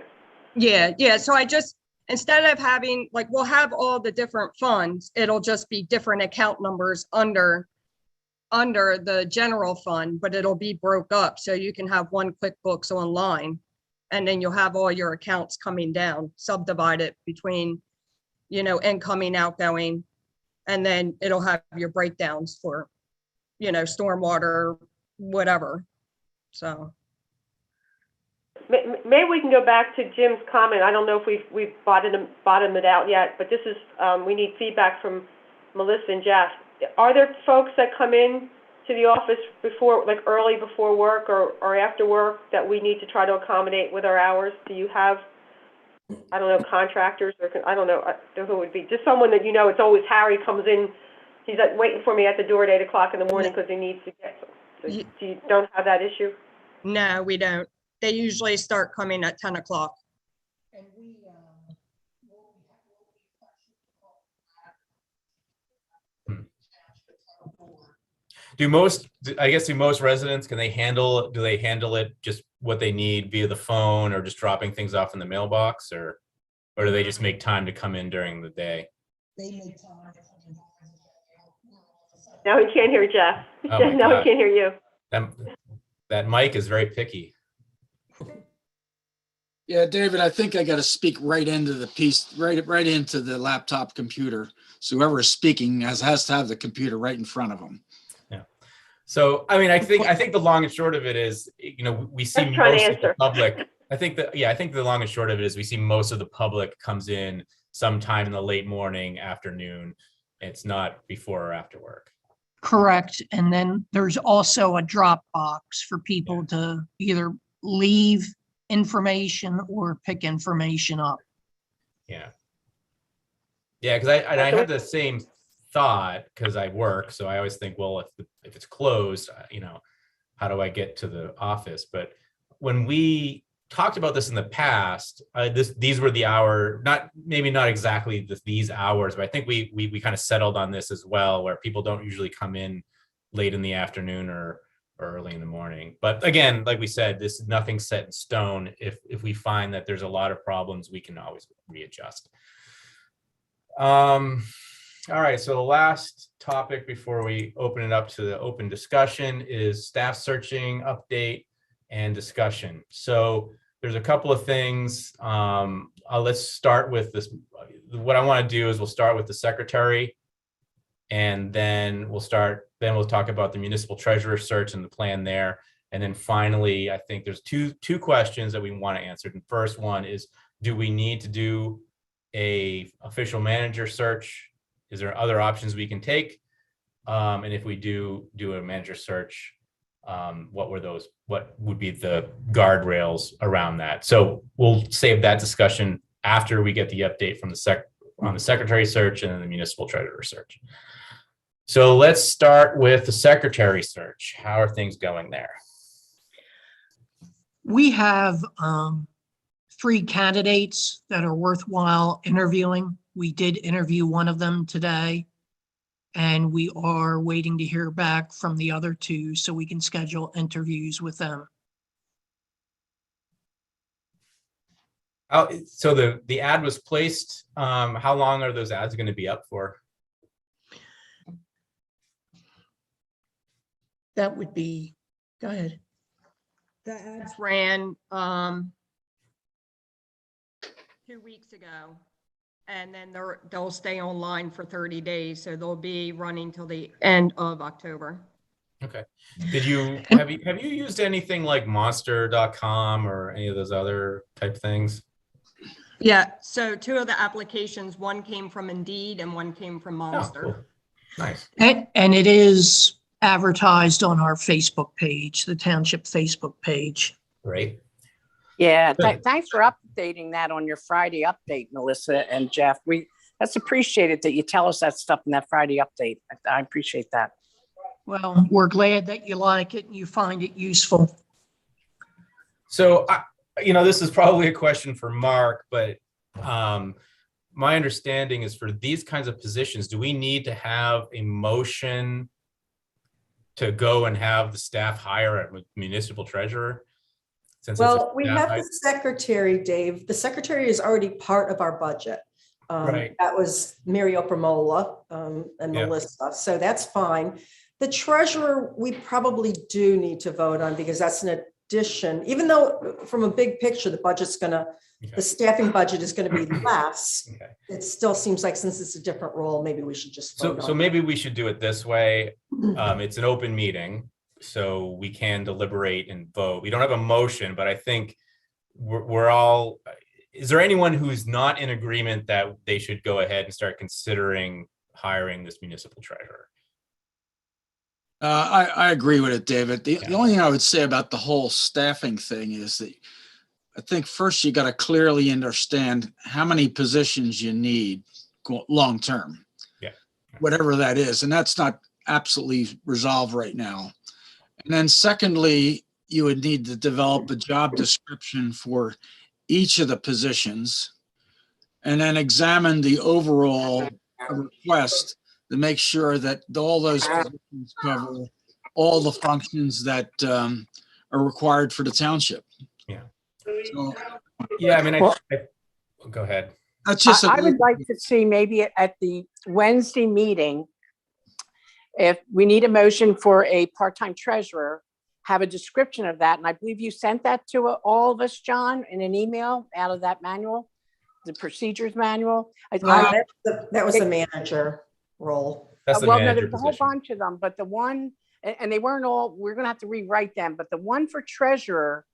Yeah. So I just, instead of having, like, we'll have all the different funds, it'll just be different account numbers under the general fund, but it'll be broke up. So you can have one QuickBooks Online, and then you'll have all your accounts coming down, subdivided between, incoming, outgoing, and then it'll have your breakdowns for, stormwater, whatever. So. Maybe we can go back to Jim's comment. I don't know if we've bottomed it out yet, but this is, we need feedback from Melissa and Jeff. Are there folks that come in to the office before, like early before work or after work, that we need to try to accommodate with our hours? Do you have, I don't know, contractors, or I don't know who it would be, just someone that it's always Harry comes in, he's like waiting for me at the door at 8 o'clock in the morning because he needs to get some. So you don't have that issue? No, we don't. They usually start coming at 10 o'clock. And we, Do most residents, do they handle it just what they need via the phone, or just dropping things off in the mailbox, or do they just make time to come in during the day? they make time. Now he can't hear Jeff. Oh my Now God. he can't hear you. That mic is very picky. Yeah, David, I think I got to speak right into the piece, right into the laptop computer. So whoever is speaking has to have the computer right in front of them. Yeah. So, I mean, I think the long and short of it is, we see Let's try to most of the answer. public. I think the long and short of it is we see most of the public comes in sometime in the late morning, afternoon. It's not before or after work. Correct. And then there's also a drop box for people to either leave information or pick information up. Yeah. Yeah, because I have the same thought because I work. So I always think, well, if it's closed, how do I get to the office? But when we talked about this in the past, these were the hour, not exactly these hours, but I think we kind of settled on this as well, where people don't usually come in late in the afternoon or early in the morning. But again, like we said, this is nothing set in stone. If we find that there's a lot of problems, we can always readjust. All right, so the last topic before we open it up to the open discussion is staff searching update and discussion. So there's a couple of things. Let's start with this. What I want to do is we'll start with the secretary, and then we'll talk about the municipal treasurer search and the plan there. And then finally, I think there's two questions that we want to answer. The first one is, do we need to do a official manager search? Is there other options we can take? And if we do a manager search, what would be the guardrails around that? So we'll save that discussion after we get the update from on the secretary search and then the municipal treasurer search. So let's start with the secretary search. How are things going there? We have 3 candidates that are worthwhile interviewing. We did interview one of them today, and we are waiting to hear back from the other two so we can schedule interviews with them. So the ad was placed. How long are those ads going to be up for? That would be, go ahead. The ads ran 2 weeks ago, and then they'll stay online for 30 days. So they'll be running till the end of October. Okay. Have you used anything like monster.com or any of those other type things? Yeah, so 2 of the applications, one came from Indeed and one came from Monster. Oh, cool. Nice. And it is advertised on our Facebook page, the Township Facebook page. Great. Yeah, Good. thanks for updating that on your Friday update, Melissa and Jeff. That's appreciated that you tell us that stuff in that Friday update. I appreciate that. Well, we're glad that you like it and you find it useful. So, this is probably a question for Mark, but my understanding is for these kinds of positions, do we need to have a motion to go and have the staff hire a municipal treasurer? Since Well, we have the secretary, Dave. The secretary is already part of our budget. Right. That was Mary Opramola and Yeah. Melissa, so that's fine. The treasurer, we probably do need to vote on because that's an addition, even though from a big picture, the staffing budget is gonna be less. Okay. It still seems like since it's a different role, maybe we should just vote on it. So maybe we should do it this way. It's an open meeting, so we can deliberate and vote. We don't have a motion, but I think we're all, is there anyone who's not in agreement that they should go ahead and start considering hiring this municipal treasurer? I agree with it, David. The only thing I would say about the whole staffing thing is that I think first you got to clearly understand how many positions you need long term. Yeah. Whatever that is. And that's not absolutely resolved right now. And then secondly, you would need to develop a job description for each of the positions and then examine the overall request to make sure that all those positions cover all the functions that are required for the township. Yeah. So, Yeah, I mean, go ahead. that's just I would like to see maybe at the Wednesday meeting, if we need a motion for a part-time treasurer, have a description of that. And I believe you sent that to all of us, John, in an email out of that manual, the procedures manual. That was the manager role. That's the Well, no, manager there was a whole position. bunch of them, but the one, and they weren't all, we're gonna have to rewrite them, but the one for treasurer,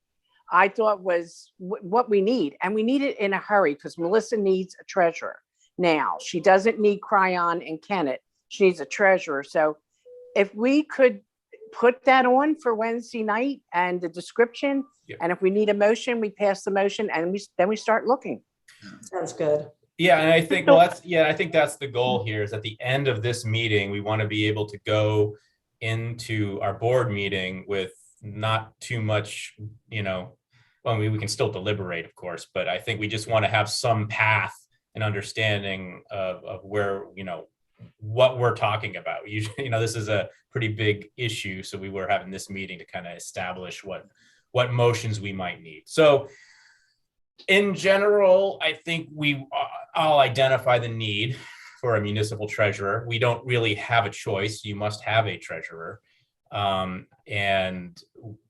I thought was what we need. And we need it in a hurry because Melissa needs a treasurer now. She doesn't need Cryon and Kennett. She needs a treasurer. So if we could put that on for Wednesday night and the description, and if we need a motion, we pass the motion and then we start looking. Sounds good. Yeah, and I think, well, I think that's the goal here is at the end of this meeting, we want to be able to go into our board meeting with not too much, well, we can still deliberate, of course, but I think we just want to have some path and understanding of where, what we're talking about. Usually, this is a pretty big issue. So we were having this meeting to kind of establish what motions we might need. So in general, I think I'll identify the need for a municipal treasurer. We don't really have a choice. You must have a treasurer. And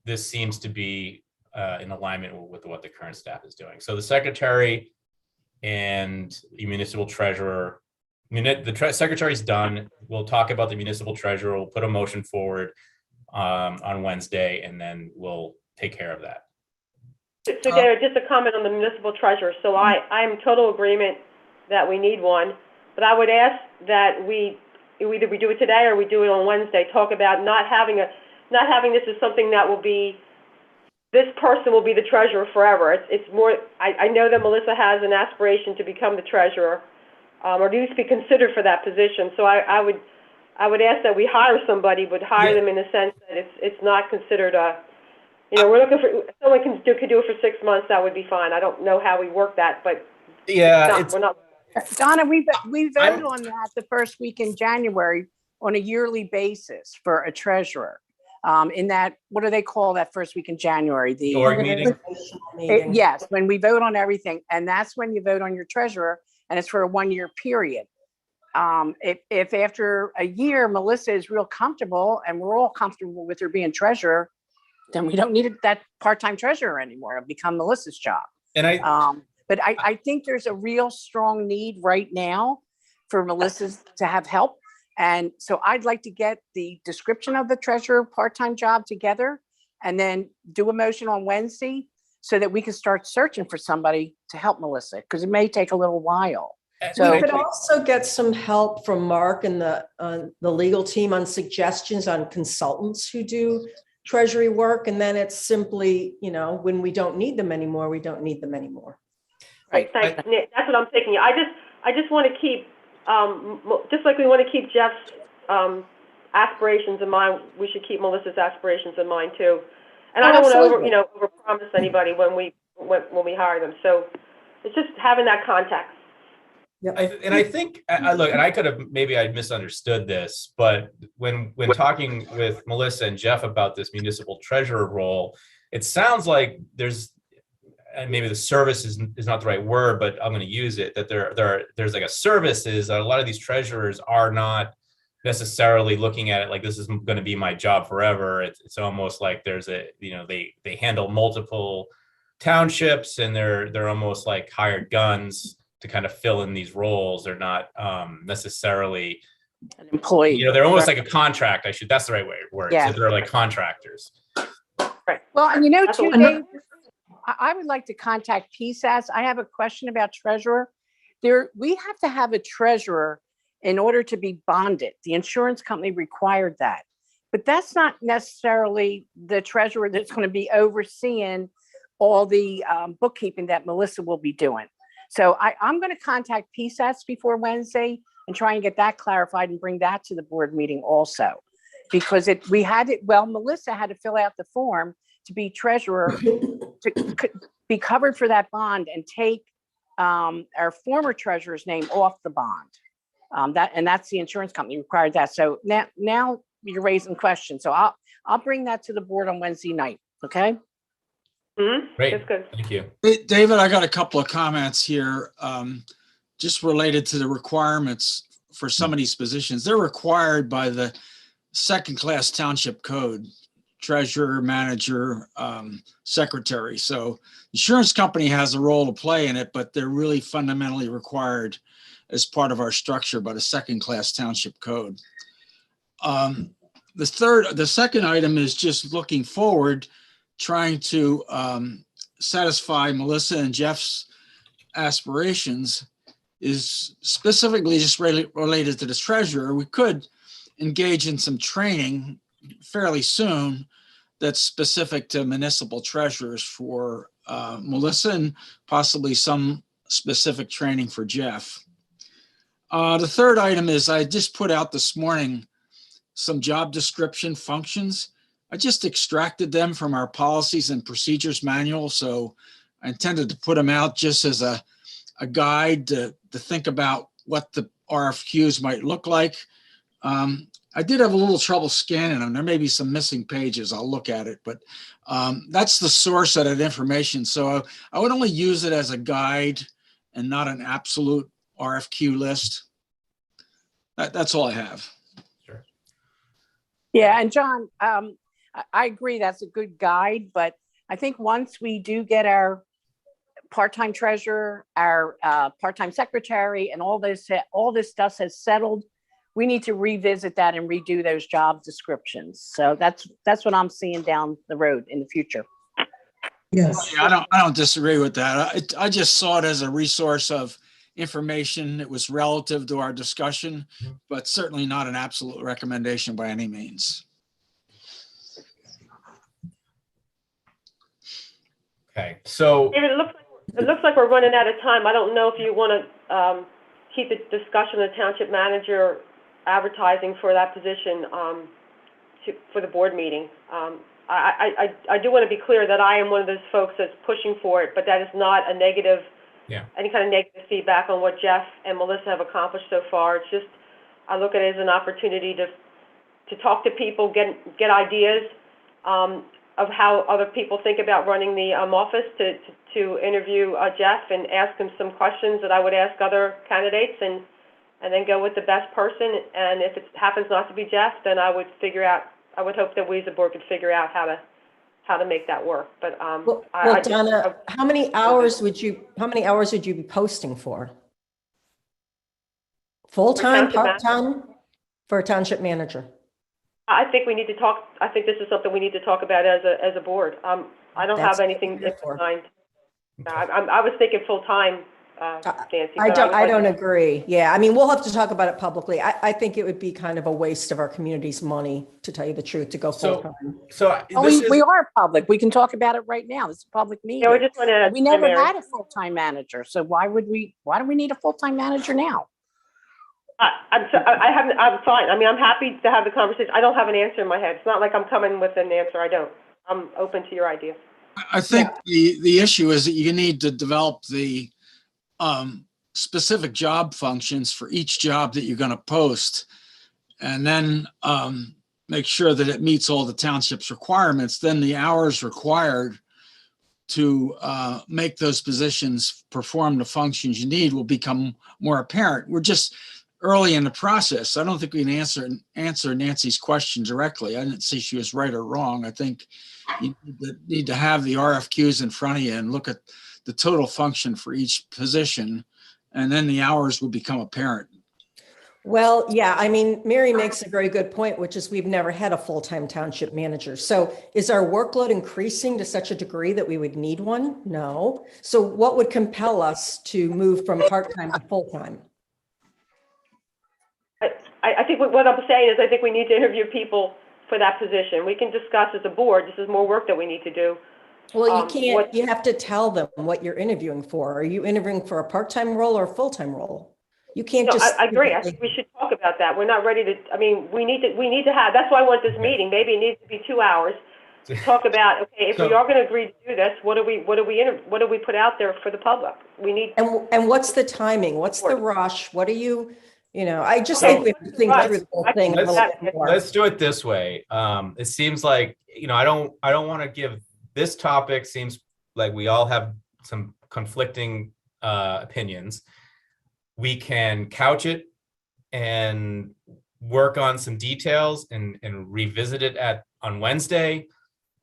this seems to be in alignment with what the current staff is doing. So the secretary and the municipal treasurer, the secretary's done. We'll talk about the municipal treasurer. We'll put a motion forward on Wednesday, and then we'll take care of that. So David, just a comment on the municipal treasurer. So I'm total agreement that we need one, but I would ask that either we do it today or we do it on Wednesday. Talk about not having this as something that will be, this person will be the treasurer forever. It's more, I know that Melissa has an aspiration to become the treasurer, or needs to be considered for that position. So I would ask that we hire somebody, but hire them in the sense that it's not considered a, we're looking for, if someone could do it for 6 months, that would be fine. I don't know how we work that, but we're not. Donna, we vote on that the first week in January on a yearly basis for a treasurer. In that, what do they call that first week in January? The Org meeting. Meeting. Yes, when we vote on everything, and that's when you vote on your treasurer, and it's for a 1-year period. If after a year, Melissa is real comfortable and we're all comfortable with her being treasurer, then we don't need that part-time treasurer anymore. It'll become Melissa's job. And But I think there's a real strong need right now for Melissa to have help. And so I'd like to get the description of the treasurer part-time job together and then do a motion on Wednesday so that we can start searching for somebody to help Melissa, because it may take a little while. So We could also get some help from Mark and the legal team on suggestions on consultants who do treasury work. And then it's simply, when we don't need them anymore, we don't need them anymore. Right. Thanks, Nick. That's what I'm thinking. I just want to keep, just like we want to keep Jeff's aspirations in mind, we should keep Melissa's aspirations in mind too. And I don't want to overpromise anybody when we hire them. So it's just having that context. I think look, and I could have maybe I misunderstood this, but when talking with Melissa and Jeff about this municipal treasurer role, it sounds like there's, and maybe the service is not the right word, but I'm going to use it, that there's like a services that a lot of these treasurers are not necessarily looking at it like this is going to be my job forever. It's almost like there's they handle multiple townships and they're almost like hired guns to kind of fill in these roles. They're not necessarily an employee. They're almost like a contract. That's the right word. Yeah. So they're like contractors. Right. Well, and That's too, what- Dave, I would like to contact PSAS. I have a question about treasurer. We have to have a treasurer in order to be bonded. The insurance company required that. But that's not necessarily the treasurer that's going to be overseeing all the bookkeeping that Melissa will be doing. So I'm going to contact PSAS before Wednesday and try and get that clarified and bring that to the board meeting also. Because Melissa had to fill out the form to be treasurer to be covered for that bond and take our former treasurer's name off the bond. That's the insurance company required that. So now you're raising questions. So I'll bring that to the board on Wednesday night. Okay. Mm-hmm. Great. That's good. Thank you. Hey, David, I got a couple of comments here, just related to the requirements for some of these positions. They're required by the second-class township code, treasurer, manager, secretary. So insurance company has a role to play in it, but they're really fundamentally required as part of our structure by the second-class township code. The second item is just looking forward, trying to satisfy Melissa and Jeff's aspirations is specifically just related to the treasurer. We could engage in some training fairly soon that's specific to municipal treasurers for Melissa and possibly some specific training for Jeff. The third item is I just put out this morning some job description functions. I just extracted them from our policies and procedures manual. So I intended to put them out just as a guide to think about what the RFQs might look like. I did have a little trouble scanning them. There may be some missing pages. I'll look at it, but that's the source of that information. So I would only use it as a guide and not an absolute RFQ list. That's all I have. Sure. Yeah. And John, I agree. That's a good guide, but I think once we do get our part-time treasurer, our part-time secretary, and all this stuff has settled, we need to revisit that and redo those job descriptions. So that's what I'm seeing down the road in the future. Yes. Yeah, I don't disagree with that. I just saw it as a resource of information. It was relative to our discussion, but certainly not an absolute recommendation by any means. Okay. So David, it looks like we're running out of time. I don't know if you want to keep the discussion of the township manager advertising for that position for the board meeting. I do want to be clear that I am one of those folks that's pushing for it, but that is not a negative any kind of negative feedback on what Jeff and Melissa have accomplished so far. It's just, I look at it as an opportunity to talk to people, get ideas of how other people think about running the office, to interview Jeff and ask him some questions that I would ask other candidates, and then go with the best person. And if it happens not to be Jeff, then I would hope that we as a board could figure out how to make that work. But Well, Donna, how many hours would you be posting for? Full-time, part-time, for a township manager? I think we need to talk. I think this is something we need to talk about as a board. I don't That's have anything what I'm here for. in mind. I was thinking full-time, Nancy. I but don't agree. Yeah, I mean, we'll have to talk about it publicly. I think it would be kind of a waste of our community's money, to tell you the truth, to go full-time. We are public. We can talk about it right now. This is a public meeting. Yeah, we just want to. We never had a full-time manager, so why do we need a full-time manager now? I'm fine. I mean, I'm happy to have the conversation. I don't have an answer in my head. It's not like I'm coming with an answer. I don't. I'm open to your ideas. I think the issue is that you need to develop the specific job functions for each job that you're going to post, and then make sure that it meets all the township's requirements. Then the hours required to make those positions perform the functions you need will become more apparent. We're just early in the process. I don't think we can answer Nancy's question directly. I didn't say she was right or wrong. I think you need to have the RFQs in front of you and look at the total function for each position, and then the hours will become apparent. Well, yeah, I mean, Mary makes a very good point, which is we've never had a full-time township manager. So is our workload increasing to such a degree that we would need one? No. So what would compel us to move from part-time to full-time? I think what I'm saying is I think we need to interview people for that position. We can discuss as a board. This is more work that we need to do. Well, you can't, you have to tell them what you're interviewing for. Are you interviewing for a part-time role or a full-time role? You can't No, just. I agree. I think we should talk about that. We're not ready to, I mean, we need to have, that's why I want this meeting. Maybe it needs to be 2 hours. Talk about, okay, if we are going to agree to do this, what do we put out there for the public? We need. And what's the timing? What's the rush? What are you, I just think we have to think through the whole thing a little bit more. Let's do it this way. It seems like, I don't want to give, this topic seems like we all have some conflicting opinions. We can couch it and work on some details and revisit it on Wednesday.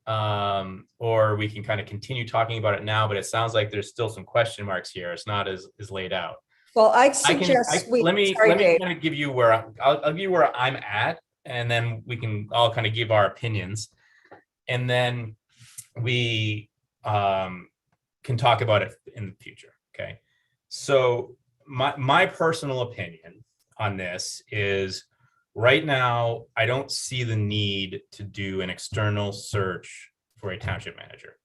Or we can kind of continue talking about it now, but it sounds like there's still some question marks here. It's not as laid out. Well, I'd suggest let me kind of give you I'll give you where I'm at, and then we can all kind of give our opinions, and then we can talk about it in the future. Okay. So my personal opinion on this is, right now, I don't see the need to do an external search for a township manager.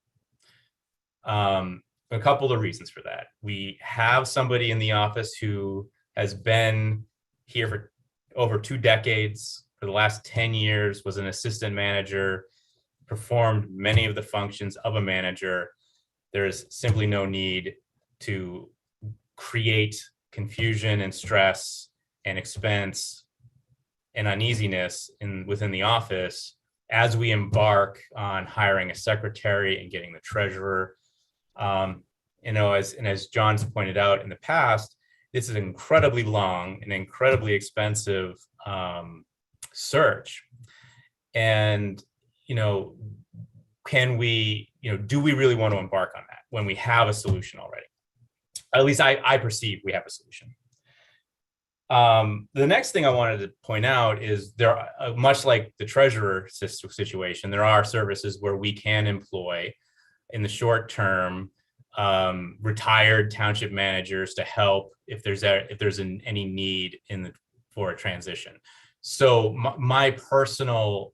A couple of reasons for that. We have somebody in the office who has been here for over 2 decades. For the last 10 years, was an assistant manager, performed many of the functions of a manager. There's simply no need to create confusion and stress and expense and uneasiness within the office as we embark on hiring a secretary and getting the treasurer. As John's pointed out in the past, this is an incredibly long and incredibly expensive search. And, can we, do we really want to embark on that when we have a solution already? At least I perceive we have a solution. The next thing I wanted to point out is there are, much like the treasurer situation, there are services where we can employ in the short term retired township managers to help if there's any need for a transition. So my personal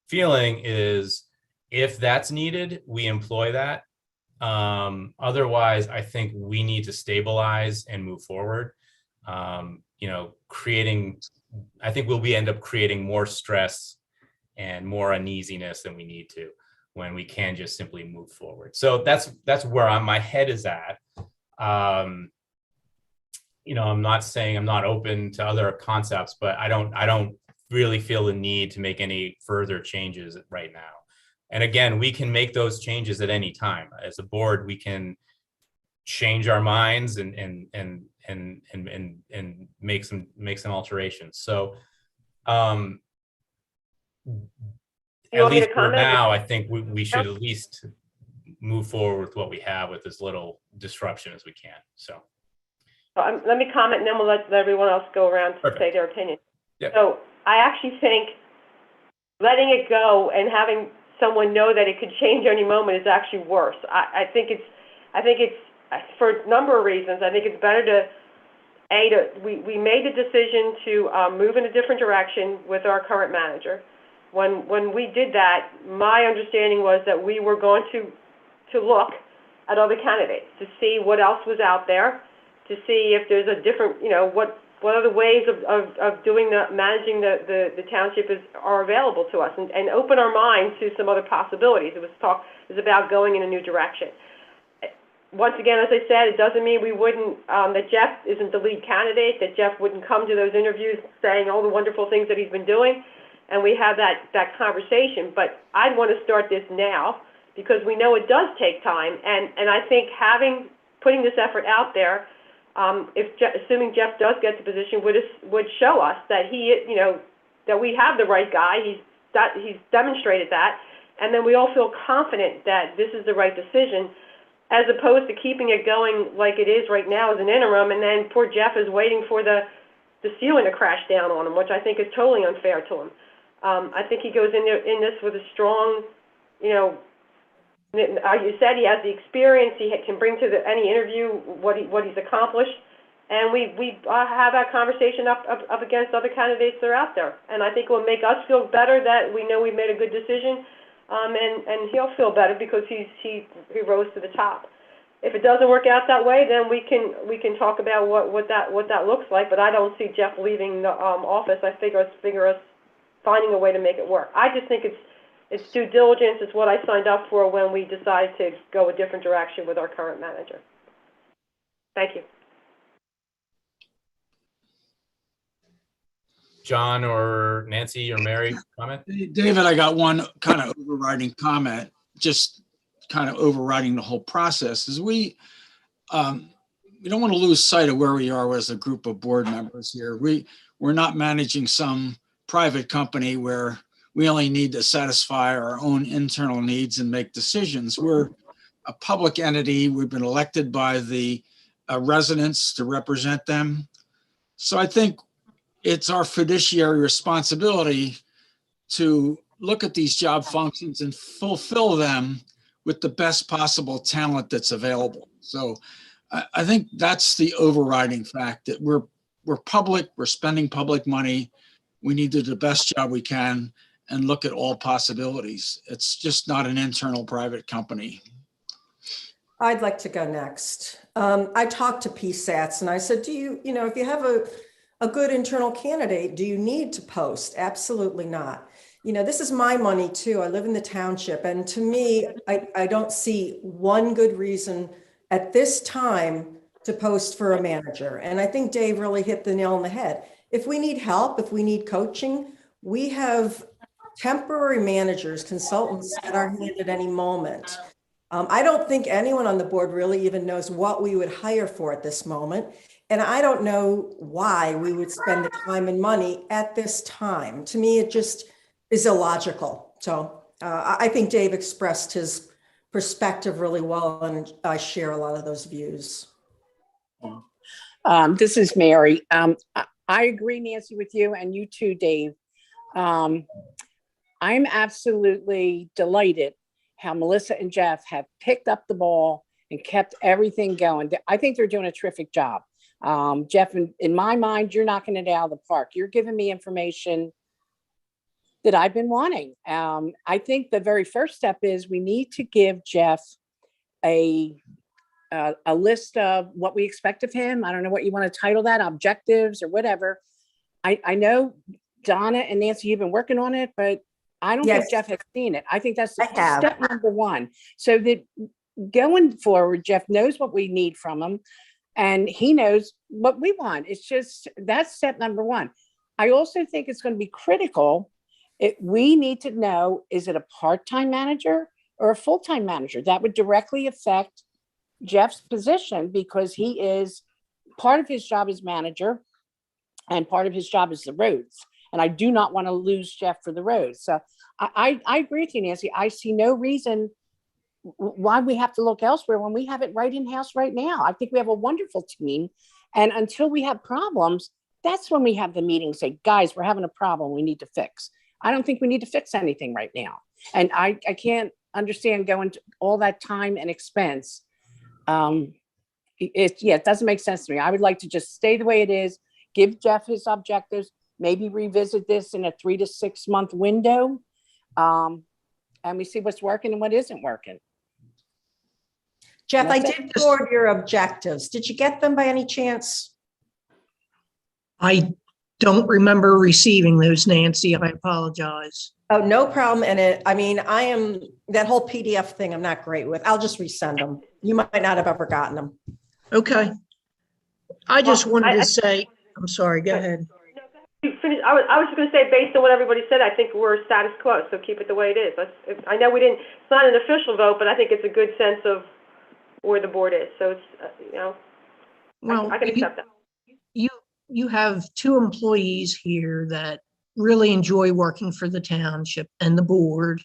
feeling is, if that's needed, we employ that. Otherwise, I think we need to stabilize and move forward. I think we'll end up creating more stress and more uneasiness than we need to. when we can just simply move forward. So that's where my head is at. I'm not saying I'm not open to other concepts, but I don't really feel the need to make any further changes right now. And again, we can make those changes at any time. As a board, we can change our minds and make some alterations. So You at want me least to for comment? now, I think we should at least move forward with what we have with as little disruption as we can. So Let me comment, and then we'll let everyone else go around to Perfect. say their opinion. Yep. So I actually think letting it go and having someone know that it could change any moment is actually worse. I think it's for a number of reasons. I think it's better we made the decision to move in a different direction with our current manager. When we did that, my understanding was that we were going to look at other candidates to see what else was out there, to see if there's a different, what other ways of doing managing the township are available to us, and open our minds to some other possibilities. It was about going in a new direction. Once again, as I said, it doesn't mean we wouldn't, that Jeff isn't the lead candidate, that Jeff wouldn't come to those interviews saying all the wonderful things that he's been doing, and we have that conversation. But I'd want to start this now, because we know it does take time, and I think putting this effort out there, assuming Jeff does get the position, would show us that that we have the right guy. He's demonstrated that, and then we all feel confident that this is the right decision, as opposed to keeping it going like it is right now as an interim, and then poor Jeff is waiting for the ceiling to crash down on him, which I think is totally unfair to him. I think he goes in this with a strong, you said he has the experience, he can bring to any interview what he's accomplished, and we have that conversation up against other candidates that are out there. And I think it will make us feel better that we know we made a good decision, and he'll feel better because he rose to the top. If it doesn't work out that way, then we can talk about what that looks like. But I don't see Jeff leaving the office. I figure us finding a way to make it work. I just think it's due diligence. It's what I signed up for when we decided to go a different direction with our current manager. Thank you. John or Nancy or Mary, comment? David, I got one kind of overriding comment, just kind of overriding the whole process, is we don't want to lose sight of where we are as a group of board members here. We're not managing some private company where we only need to satisfy our own internal needs and make decisions. We're a public entity. We've been elected by the residents to represent them. So I think it's our fiduciary responsibility to look at these job functions and fulfill them with the best possible talent that's available. So I think that's the overriding fact, that we're public, we're spending public money. We need to do the best job we can and look at all possibilities. It's just not an internal private company. I'd like to go next. I talked to PSATs and I said, if you have a good internal candidate, do you need to post? Absolutely not. This is my money too. I live in the township. And to me, I don't see one good reason at this time to post for a manager. And I think Dave really hit the nail on the head. If we need help, if we need coaching, we have temporary managers, consultants at our hand at any moment. I don't think anyone on the board really even knows what we would hire for at this moment. And I don't know why we would spend the time and money at this time. To me, it just is illogical. So I think Dave expressed his perspective really well, and I share a lot of those views. This is Mary. I agree, Nancy, with you, and you too, Dave. I'm absolutely delighted how Melissa and Jeff have picked up the ball and kept everything going. I think they're doing a terrific job. Jeff, in my mind, you're knocking it out of the park. You're giving me information that I've been wanting. I think the very first step is we need to give Jeff a list of what we expect of him. I don't know what you want to title that, objectives or whatever. I know Donna and Nancy, you've been working on it, but I don't Yes. think Jeff has seen it. I think that's I have. step number one. So that going forward, Jeff knows what we need from him and he knows what we want. It's just, that's step number one. I also think it's going to be critical. We need to know, is it a part-time manager or a full-time manager? That would directly affect Jeff's position because he is, part of his job is manager and part of his job is the roads. And I do not want to lose Jeff for the roads. So I agree with you, Nancy. I see no reason why we have to look elsewhere when we have it right in-house right now. I think we have a wonderful team. And until we have problems, that's when we have the meeting, say, guys, we're having a problem we need to fix. I don't think we need to fix anything right now. And I can't understand going to all that time and expense. It doesn't make sense to me. I would like to just stay the way it is, give Jeff his objectives, maybe revisit this in a 3 to 6 month window. And we see what's working and what isn't working. Jeff, I That's did forward your objectives. Did you get them by any chance? I don't remember receiving those, Nancy. I apologize. Oh, no problem. And that whole PDF thing I'm not great with. I'll just resend them. You might not have ever gotten them. Okay. I just Well, wanted I- to say, I'm sorry, go ahead. You finish. I was just going to say, based on what everybody said, I think we're status quo, so keep it the way it is. I know it's not an official vote, but I think it's a good sense of where the board is. So it's, Well, I can accept that. you have 2 employees here that really enjoy working for the township and the board.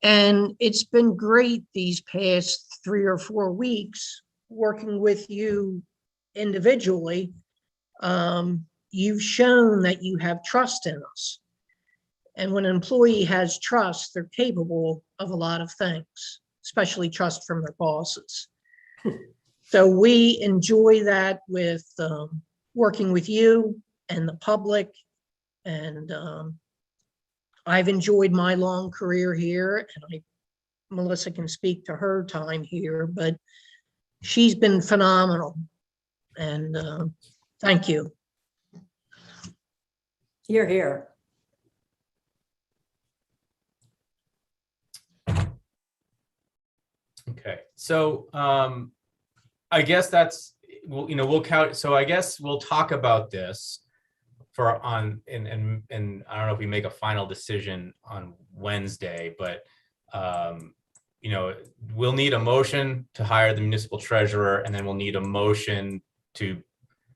And it's been great these past 3 or 4 weeks working with you individually. You've shown that you have trust in us. And when an employee has trust, they're capable of a lot of things, especially trust from their bosses. So we enjoy that with working with you and the public. And I've enjoyed my long career here, and Melissa can speak to her time here, but she's been phenomenal. And thank you. You're here. Okay, so I guess we'll count. So I guess we'll talk about this and I don't know if we make a final decision on Wednesday, but we'll need a motion to hire the municipal treasurer, and then we'll need a motion to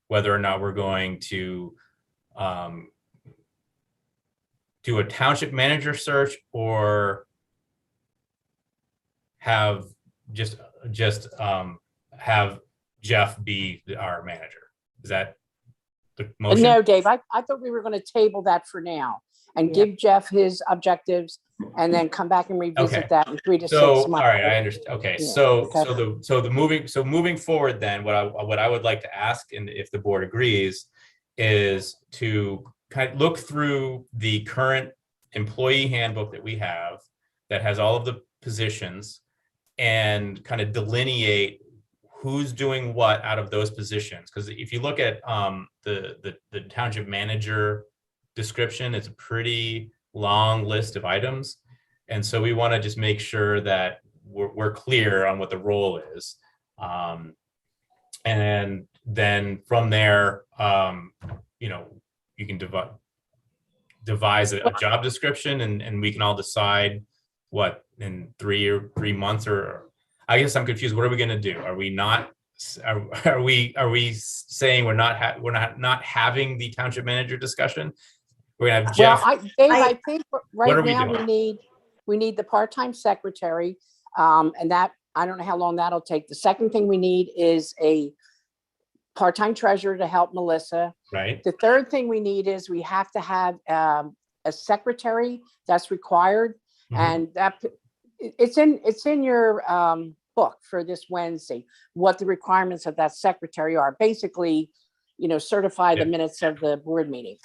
whether or not we're going to do a township manager search or have have Jeff be our manager. Is that the motion? No, Dave, I thought we were going to table that for now and give Jeff his objectives and then come back and revisit Okay. that in 3 to 6 So, months. all right, I understand. Okay, Yeah. so moving forward, then what I would like to ask, and if the board agrees, is to kind of look through the current employee handbook that we have that has all of the positions and kind of delineate who's doing what out of those positions. Because if you look at the township manager description, it's a pretty long list of items. And so we want to just make sure that we're clear on what the role is. And then from there, you can devise a job description, and we can all decide what in 3 months, or I guess I'm confused. What are we going to do? Are we not? Are we saying we're not having the township manager discussion? We're gonna have Jeff. Well, I think What are right we now doing? we need the part-time secretary, and that I don't know how long that'll take. The second thing we need is a part-time treasurer to help Melissa. Right. The third thing we need is we have to have a secretary that's required, and that it's in your book for this Wednesday, what the requirements of that secretary are. Basically, certify the minutes of the board meeting.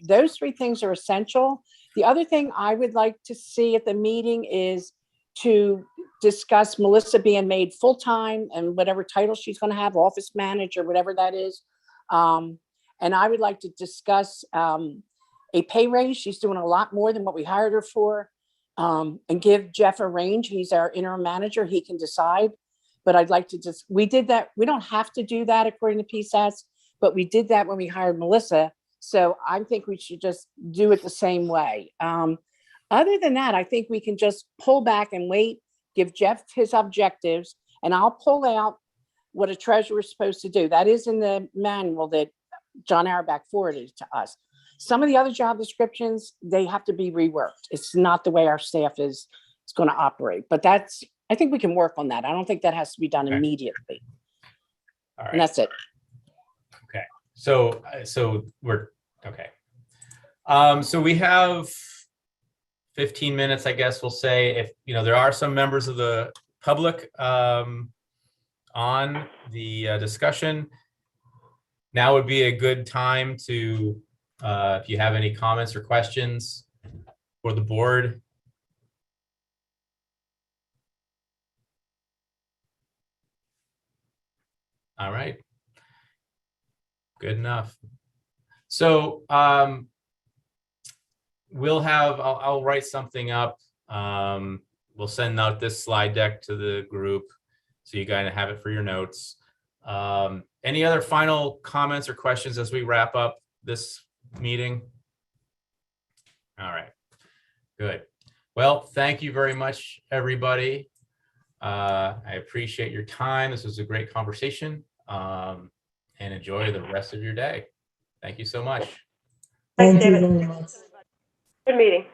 Those 3 things are essential. The other thing I would like to see at the meeting is to discuss Melissa being made full-time and whatever title she's going to have, office manager, whatever that is. And I would like to discuss a pay raise. She's doing a lot more than what we hired her for. And give Jeff a range. He's our interim manager. He can decide. But I'd like to just, we did that. We don't have to do that according to PSAS, but we did that when we hired Melissa. So I think we should just do it the same way. Other than that, I think we can just pull back and wait, give Jeff his objectives, and I'll pull out what a treasurer is supposed to do. That is in the manual that John Auerbach forwarded to us. Some of the other job descriptions, they have to be reworked. It's not the way our staff is going to operate, but that's, I think we can work on that. I don't think that has to be done Okay. immediately. All And right. that's it. Okay. So we're okay. So we have 15 minutes, I guess we'll say. If there are some members of the public on the discussion, now would be a good time to, if you have any comments or questions for the board. All right. Good enough. So we'll have, I'll write something up. We'll send out this slide deck to the group so you guys have it for your notes. Any other final comments or questions as we wrap up this meeting? All right, good. Well, thank you very much, everybody. I appreciate your time. This was a great conversation, and enjoy the rest of your day. Thank you so much. Thanks, Thank you David. very much. Good meeting.